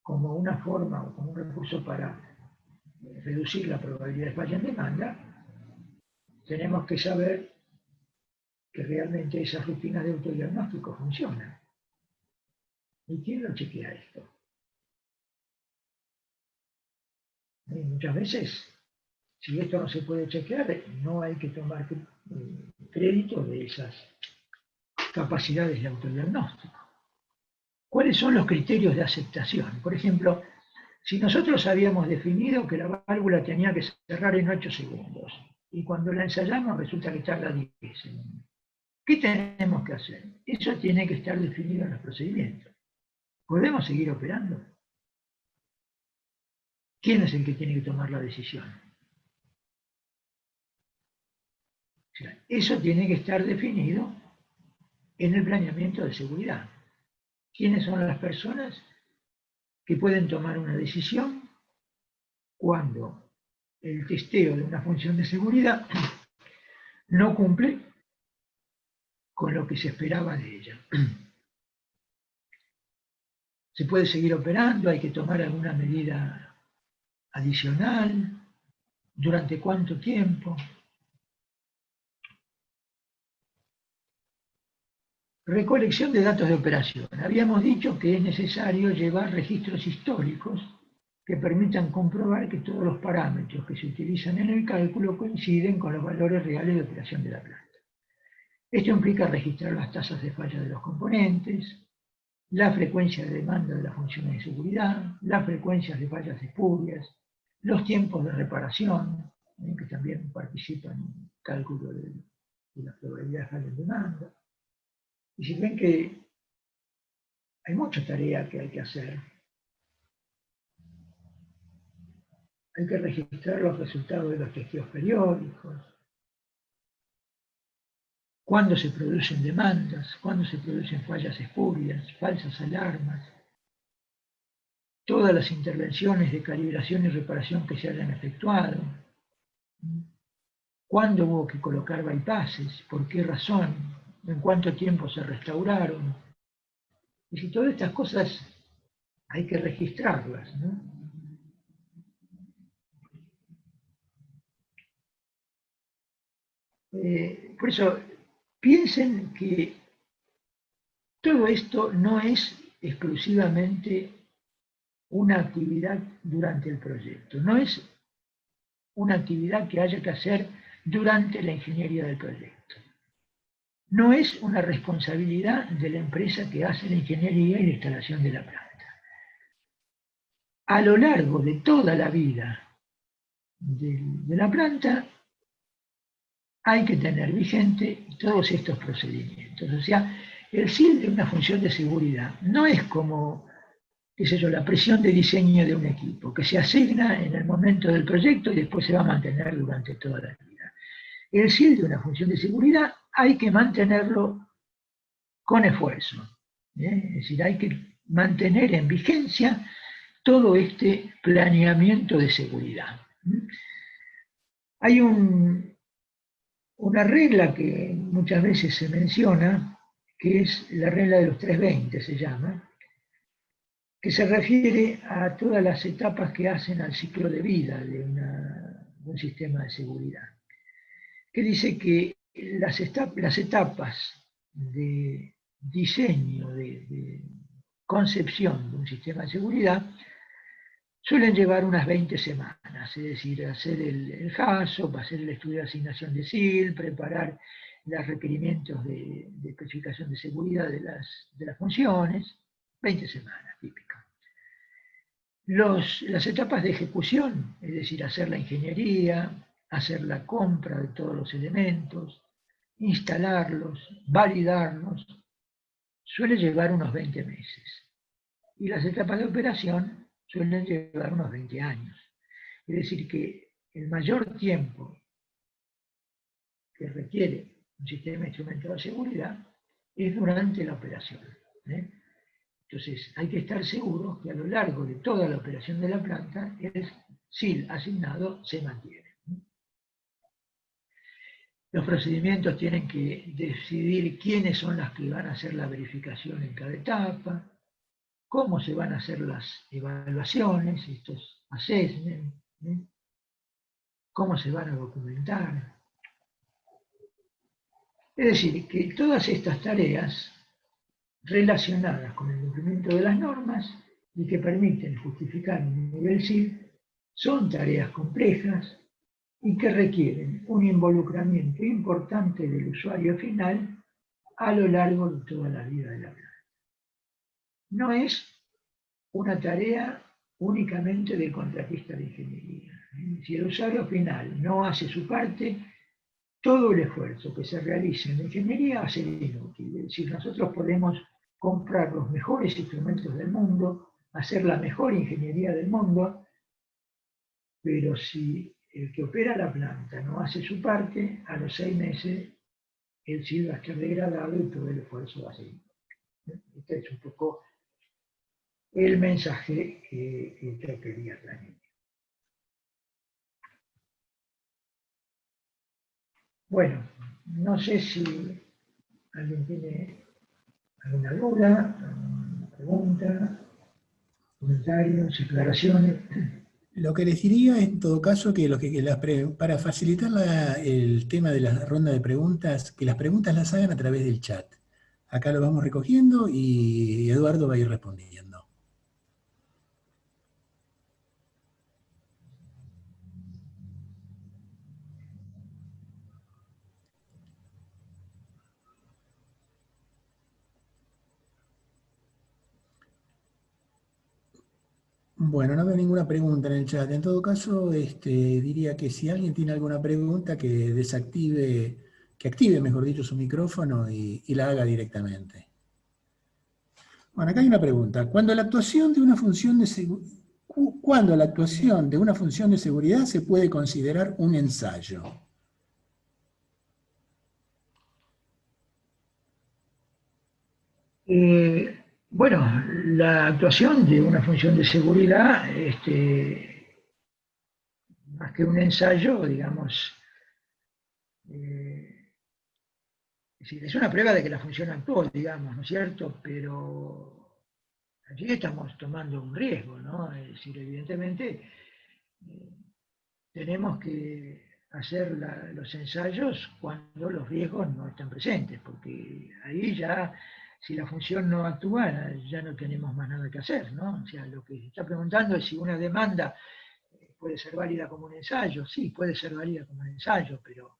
como una forma o como un recurso para reducir la probabilidad de falla en demanda, tenemos que saber que realmente esas rutinas de autodiagnóstico funcionan. ¿Y quién lo chequea esto? Y muchas veces, si esto no se puede chequear, no hay que tomar crédito de esas capacidades de autodiagnóstico. ¿Cuáles son los criterios de aceptación? Por ejemplo, si nosotros habíamos definido que la válvula tenía que cerrar en 8 segundos y cuando la ensayamos resulta que tarda 10 segundos, ¿qué tenemos que hacer? Eso tiene que estar definido en los procedimientos. ¿Podemos seguir operando? ¿Quién es el que tiene que tomar la decisión? O sea, eso tiene que estar definido en el planeamiento de seguridad. ¿Quiénes son las personas que pueden tomar una decisión cuando el testeo de una función de seguridad no cumple con lo que se esperaba de ella? ¿Se puede seguir operando? ¿Hay que tomar alguna medida adicional? ¿Durante cuánto tiempo? Recolección de datos de operación. Habíamos dicho que es necesario llevar registros históricos que permitan comprobar que todos los parámetros que se utilizan en el cálculo coinciden con los valores reales de operación de la planta. Esto implica registrar las tasas de falla de los componentes, la frecuencia de demanda de las funciones de seguridad, las frecuencias de fallas espurias, los tiempos de reparación, que también participan en el cálculo de la probabilidad de falla en demanda. Y si ven que hay mucha tarea que hay que hacer, hay que registrar los resultados de los testeos periódicos, cuándo se producen demandas, cuándo se producen fallas espurias, falsas alarmas, todas las intervenciones de calibración y reparación que se hayan efectuado, cuándo hubo que colocar bypasses, por qué razón, en cuánto tiempo se restauraron. Y si todas estas cosas hay que registrarlas, ¿no? Por eso, piensen que todo esto no es exclusivamente una actividad durante el proyecto, no es una actividad que haya que hacer durante la ingeniería del proyecto. No es una responsabilidad de la empresa que hace la ingeniería y la instalación de la planta. A lo largo de toda la vida de la planta, hay que tener vigente todos estos procedimientos. O sea, el SIL de una función de seguridad no es como, qué sé yo, la presión de diseño de un equipo, que se asigna en el momento del proyecto y después se va a mantener durante toda la vida. El SIL de una función de seguridad hay que mantenerlo con esfuerzo. Es decir, hay que mantener en vigencia todo este planeamiento de seguridad. Hay una regla que muchas veces se menciona, que es la regla de los 320, se llama, que se refiere a todas las etapas que hacen al ciclo de vida de un sistema de seguridad, que dice que las etapas de diseño, de concepción de un sistema de seguridad, suelen llevar unas 20 semanas, es decir, hacer el HACCP, hacer el estudio de asignación de SIL, preparar los requerimientos de especificación de seguridad de las funciones, 20 semanas, típica. Las etapas de ejecución, es decir, hacer la ingeniería, hacer la compra de todos los elementos, instalarlos, validarlos, suele llevar unos 20 meses. Y las etapas de operación suelen llevar unos 20 años. Es decir, que el mayor tiempo que requiere un sistema instrumentado de seguridad es durante la operación. Entonces, hay que estar seguros que a lo largo de toda la operación de la planta, el SIL asignado se mantiene. Los procedimientos tienen que decidir quiénes son las que van a hacer la verificación en cada etapa, cómo se van a hacer las evaluaciones, estos assessments, ¿Cómo se van a documentar? Es decir, que todas estas tareas relacionadas con el cumplimiento de las normas y que permiten justificar un nivel SIL son tareas complejas y que requieren un involucramiento importante del usuario final a lo largo de toda la vida de la planta. No es una tarea únicamente del contratista de ingeniería. Si el usuario final no hace su parte, todo el esfuerzo que se realice en la ingeniería va a ser inútil. Es decir, nosotros podemos comprar los mejores instrumentos del mundo, hacer la mejor ingeniería del mundo, pero si el que opera la planta no hace su parte, a los 6 meses el SIL va a estar degradado y todo el esfuerzo va a ser inútil. Este es un poco el mensaje que yo quería transmitir. Bueno, no sé si alguien tiene alguna duda, alguna pregunta, comentarios, aclaraciones. Lo que les diría en todo caso para facilitar el tema de la ronda de preguntas, que las preguntas las hagan a través del chat. Acá lo vamos recogiendo y Eduardo va a ir respondiendo. Bueno, no veo ninguna pregunta en el chat. En todo caso, diría que si alguien tiene alguna pregunta, que active, mejor dicho, su micrófono y la haga directamente. Bueno, acá hay una pregunta. ¿Cuándo la actuación de una función de seguridad se puede considerar un ensayo? Bueno, la actuación de una función de seguridad, más que un ensayo, digamos, es una prueba de que la función actuó, digamos, ¿no es cierto? Pero allí estamos tomando un riesgo, ¿no? Es decir, evidentemente tenemos que hacer los ensayos cuando los riesgos no están presentes, porque ahí ya, si la función no actúa, ya no tenemos más nada que hacer, ¿no? O sea, lo que se está preguntando es si una demanda puede ser válida como un ensayo. Sí, puede ser válida como un ensayo, pero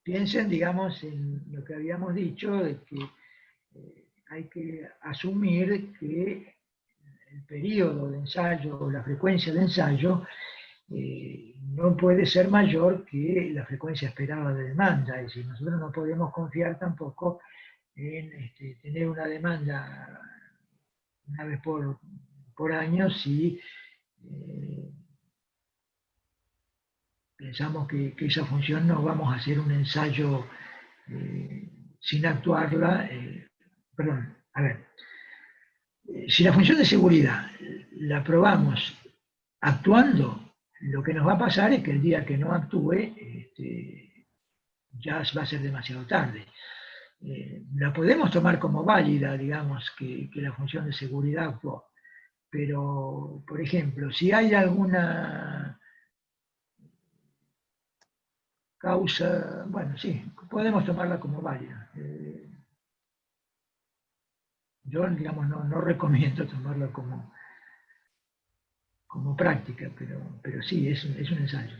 piensen, digamos, en lo que habíamos dicho, de que hay que asumir que el periodo de ensayo o la frecuencia de ensayo no puede ser mayor que la frecuencia esperada de demanda. Es decir, nosotros no podemos confiar tampoco en tener una demanda una vez por año si pensamos que esa función no vamos a hacer un ensayo sin actuarla. Perdón, a ver. Si la función de seguridad la probamos actuando, lo que nos va a pasar es que el día que no actúe, ya va a ser demasiado tarde. La podemos tomar como válida, digamos, que la función de seguridad actuó. Pero, por ejemplo, si hay alguna causa, bueno, sí, podemos tomarla como válida. Yo, digamos, no recomiendo tomarla como práctica, pero sí, es un ensayo.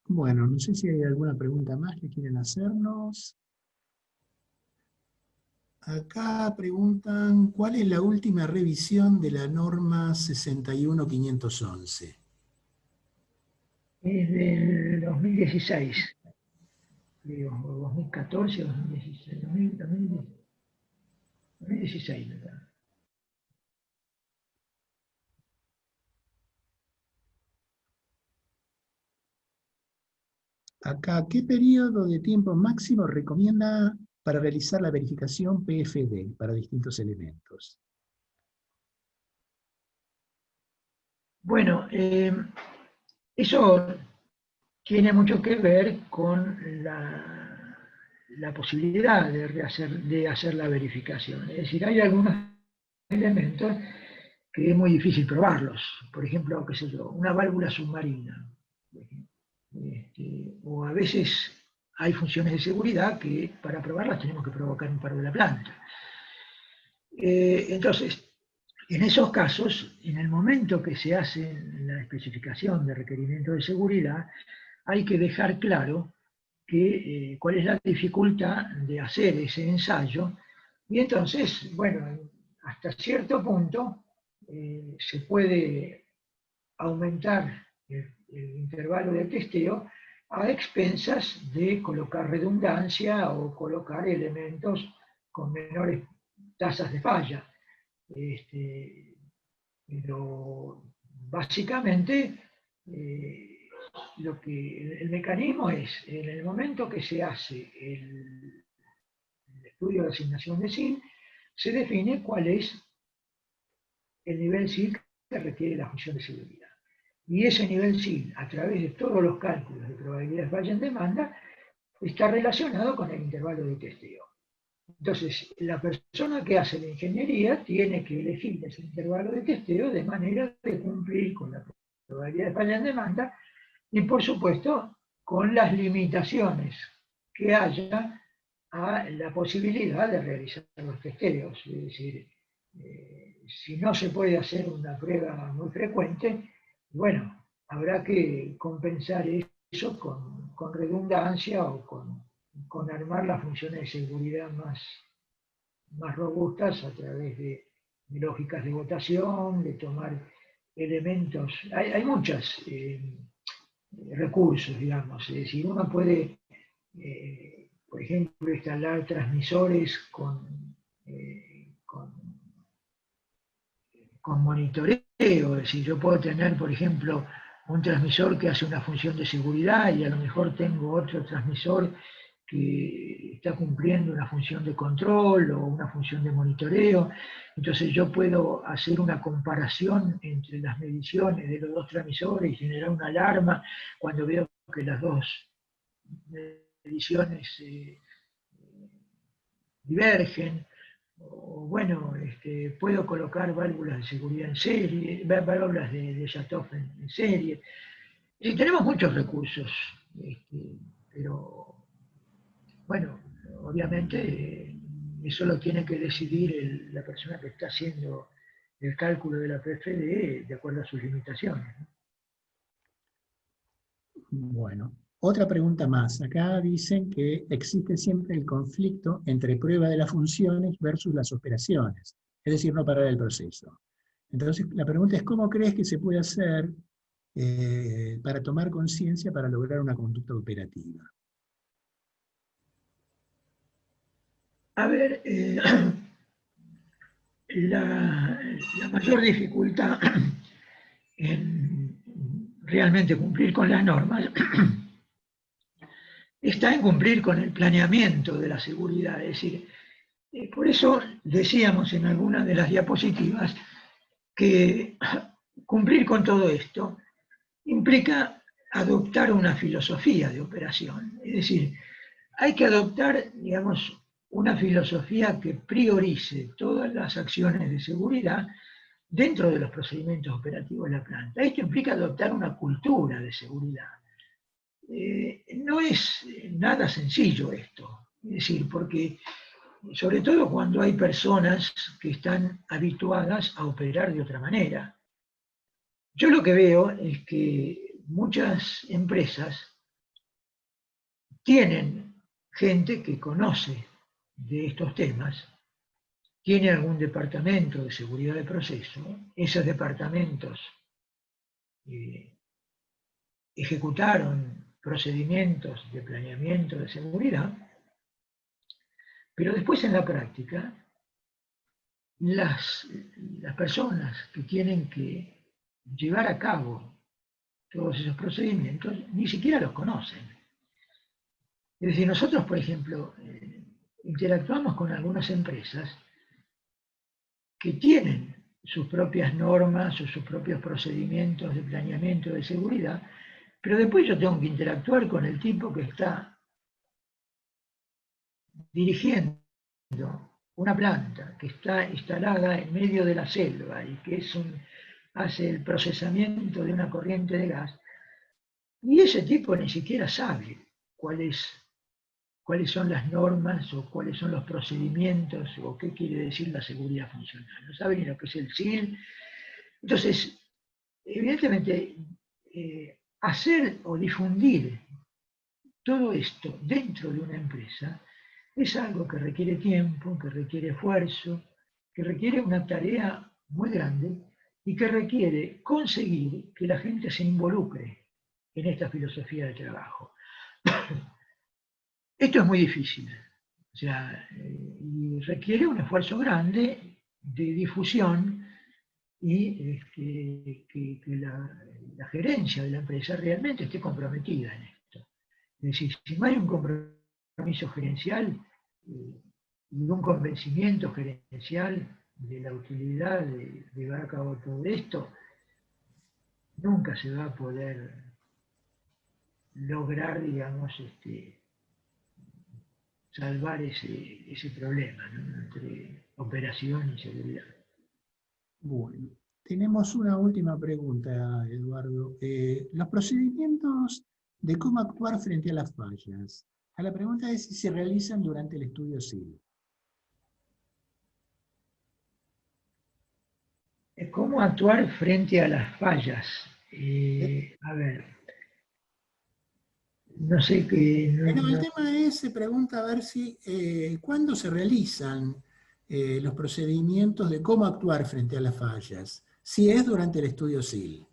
Bueno, no sé si hay alguna pregunta más que quieren hacernos. Acá preguntan, ¿cuál es la última revisión de la norma 61511? Es del 2016, creo, o 2014 o 2016, 2016, ¿verdad? Acá, ¿qué periodo de tiempo máximo recomienda para realizar la verificación PFD para distintos elementos? Bueno, eso tiene mucho que ver con la posibilidad de hacer la verificación. Es decir, hay algunos elementos que es muy difícil probarlos. Por ejemplo, qué sé yo, una válvula submarina. O a veces hay funciones de seguridad que para probarlas tenemos que provocar un paro de la planta. Entonces, en esos casos, en el momento que se hace la especificación de requerimiento de seguridad, hay que dejar claro cuál es la dificultad de hacer ese ensayo, y entonces, bueno, hasta cierto punto se puede aumentar el intervalo de testeo a expensas de colocar redundancia o colocar elementos con menores tasas de falla. Pero básicamente el mecanismo es, en el momento que se hace el estudio de asignación de SIL, se define cuál es el nivel SIL que requiere la función de seguridad. Y ese nivel SIL, a través de todos los cálculos de probabilidad de falla en demanda, está relacionado con el intervalo de testeo. Entonces, la persona que hace la ingeniería tiene que elegir ese intervalo de testeo de manera de cumplir con la probabilidad de falla en demanda y, por supuesto, con las limitaciones que haya a la posibilidad de realizar los testeos. Es decir, si no se puede hacer una prueba muy frecuente, bueno, habrá que compensar eso con redundancia o con armar las funciones de seguridad más robustas a través de lógicas de votación, de tomar elementos. Hay muchos recursos, digamos. Es decir, uno puede, por ejemplo, instalar transmisores con monitoreo. Es decir, yo puedo tener, por ejemplo, un transmisor que hace una función de seguridad y a lo mejor tengo otro transmisor que está cumpliendo una función de control o una función de monitoreo. Entonces yo puedo hacer una comparación entre las mediciones de los dos transmisores y generar una alarma cuando veo que las dos mediciones divergen. O bueno, puedo colocar válvulas de seguridad en serie, válvulas de shut-off en serie. Y tenemos muchos recursos, pero bueno, obviamente eso lo tiene que decidir la persona que está haciendo el cálculo de la PFD de acuerdo a sus limitaciones. Bueno, otra pregunta más. Acá dicen que existe siempre el conflicto entre prueba de las funciones versus las operaciones, es decir, no parar el proceso. Entonces, la pregunta es, ¿cómo crees que se puede hacer para tomar conciencia para lograr una conducta operativa? A ver, la mayor dificultad en realmente cumplir con las normas está en cumplir con el planeamiento de la seguridad. Es decir, por eso decíamos en algunas de las diapositivas que cumplir con todo esto implica adoptar una filosofía de operación. Es decir, hay que adoptar, digamos, una filosofía que priorice todas las acciones de seguridad dentro de los procedimientos operativos de la planta. Esto implica adoptar una cultura de seguridad. No es nada sencillo esto, es decir, porque sobre todo cuando hay personas que están habituadas a operar de otra manera. Yo lo que veo es que muchas empresas tienen gente que conoce de estos temas, tiene algún departamento de seguridad de proceso, esos departamentos ejecutaron procedimientos de planeamiento de seguridad, pero después en la práctica, las personas que tienen que llevar a cabo todos esos procedimientos ni siquiera los conocen. Es decir, nosotros, por ejemplo, interactuamos con algunas empresas que tienen sus propias normas o sus propios procedimientos de planeamiento de seguridad, pero después yo tengo que interactuar con el tipo que está dirigiendo una planta que está instalada en medio de la selva y que hace el procesamiento de una corriente de gas, y ese tipo ni siquiera sabe cuáles son las normas o cuáles son los procedimientos o qué quiere decir la seguridad funcional. No sabe ni lo que es el SIL. Entonces, evidentemente, hacer o difundir todo esto dentro de una empresa es algo que requiere tiempo, que requiere esfuerzo, que requiere una tarea muy grande y que requiere conseguir que la gente se involucre en esta filosofía de trabajo. Esto es muy difícil, o sea, y requiere un esfuerzo grande de difusión y que la gerencia de la empresa realmente esté comprometida en esto. Es decir, si no hay un compromiso gerencial y un convencimiento gerencial de la utilidad de llevar a cabo todo esto, nunca se va a poder lograr, digamos, salvar ese problema, ¿no?, entre operación y seguridad. Bueno, tenemos una última pregunta, Eduardo. Los procedimientos de cómo actuar frente a las fallas. La pregunta es si se realizan durante el estudio SIL. ¿Cómo actuar frente a las fallas? A ver, no sé qué... Bueno, el tema es, se pregunta a ver si, ¿cuándo se realizan los procedimientos de cómo actuar frente a las fallas? Si es durante el estudio SIL.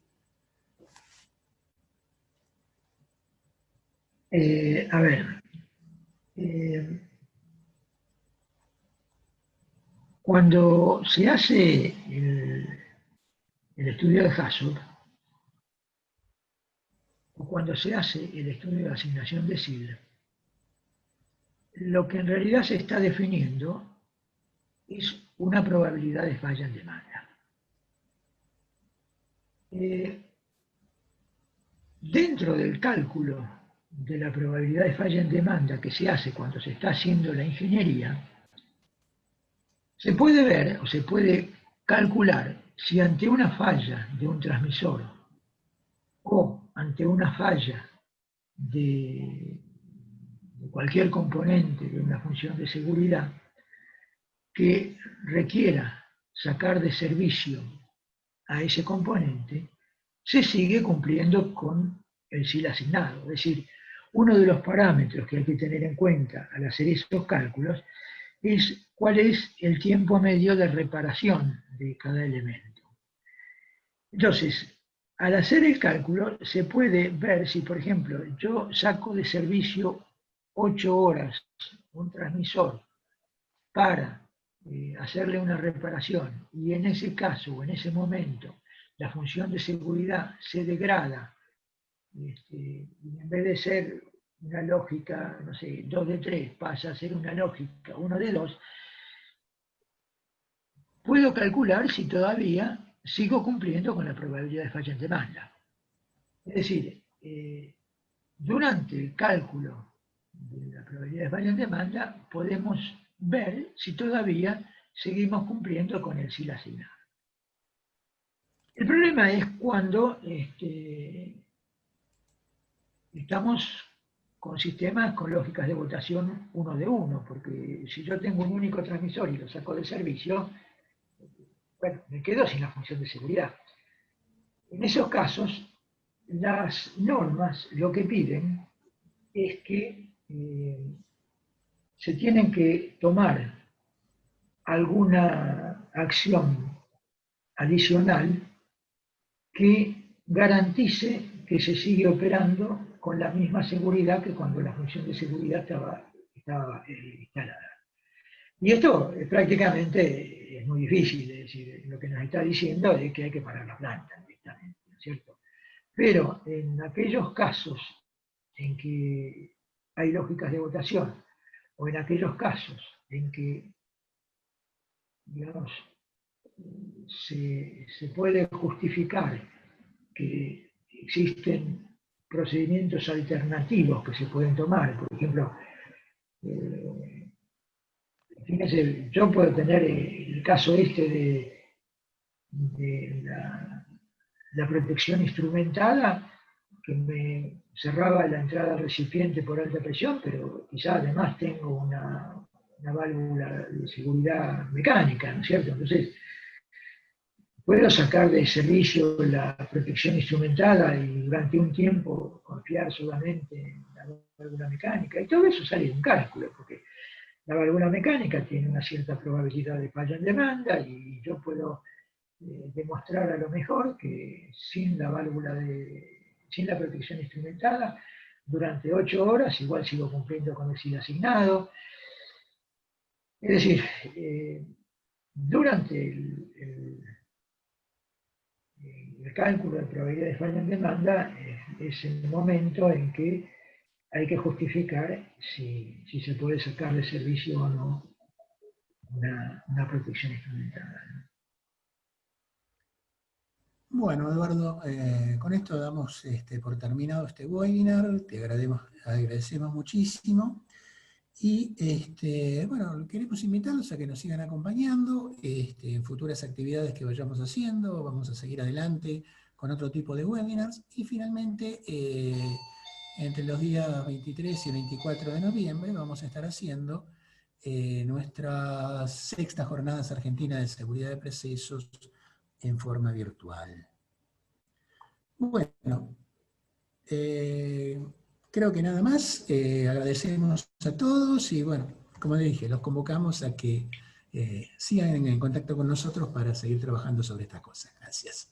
A ver, cuando se hace el estudio de HACCP, o cuando se hace el estudio de asignación de SIL, lo que en realidad se está definiendo es una probabilidad de falla en demanda. Dentro del cálculo de la probabilidad de falla en demanda que se hace cuando se está haciendo la ingeniería, se puede ver o se puede calcular si ante una falla de un transmisor o ante una falla de cualquier componente de una función de seguridad que requiera sacar de servicio a ese componente, se sigue cumpliendo con el SIL asignado. Es decir, uno de los parámetros que hay que tener en cuenta al hacer estos cálculos es cuál es el tiempo medio de reparación de cada elemento. Entonces, al hacer el cálculo se puede ver si, por ejemplo, yo saco de servicio 8 horas un transmisor para hacerle una reparación y en ese caso o en ese momento la función de seguridad se degrada y en vez de ser una lógica, no sé, 2 de 3 pasa a ser una lógica 1 de 2, puedo calcular si todavía sigo cumpliendo con la probabilidad de falla en demanda. Es decir, durante el cálculo de la probabilidad de falla en demanda podemos ver si todavía seguimos cumpliendo con el SIL asignado. El problema es cuando estamos con sistemas con lógicas de votación 1 de 1, porque si yo tengo un único transmisor y lo saco de servicio, bueno, me quedo sin la función de seguridad. En esos casos, las normas lo que piden es que se tienen que tomar alguna acción adicional que garantice que se sigue operando con la misma seguridad que cuando la función de seguridad estaba instalada. Y esto prácticamente es muy difícil, es decir, lo que nos está diciendo es que hay que parar la planta directamente, ¿no es cierto? Pero en aquellos casos en que hay lógicas de votación, o en aquellos casos en que, digamos, se puede justificar que existen procedimientos alternativos que se pueden tomar, por ejemplo, Fíjense, yo puedo tener el caso este de la protección instrumentada, que me cerraba la entrada al recipiente por alta presión, pero quizás además tengo una válvula de seguridad mecánica, ¿no es cierto? Entonces, puedo sacar de servicio la protección instrumentada y durante un tiempo confiar solamente en la válvula mecánica, y todo eso sale de un cálculo, porque la válvula mecánica tiene una cierta probabilidad de falla en demanda y yo puedo demostrar a lo mejor que sin la sin la protección instrumentada, durante 8 horas igual sigo cumpliendo con el SIL asignado. Es decir, durante el cálculo de probabilidad de falla en demanda es el momento en que hay que justificar si se puede sacar de servicio o no una protección instrumentada, ¿no? Bueno, Eduardo, con esto damos por terminado este webinar, te agradecemos muchísimo y bueno, queremos invitarlos a que nos sigan acompañando en futuras actividades que vayamos haciendo, vamos a seguir adelante con otro tipo de webinars y finalmente entre los días 23 y 24 de noviembre vamos a estar haciendo nuestras sextas jornadas argentinas de seguridad de procesos en forma virtual. Bueno, creo que nada más. Agradecemos a todos y bueno, como dije, los convocamos a que sigan en contacto con nosotros para seguir trabajando sobre estas cosas. Gracias.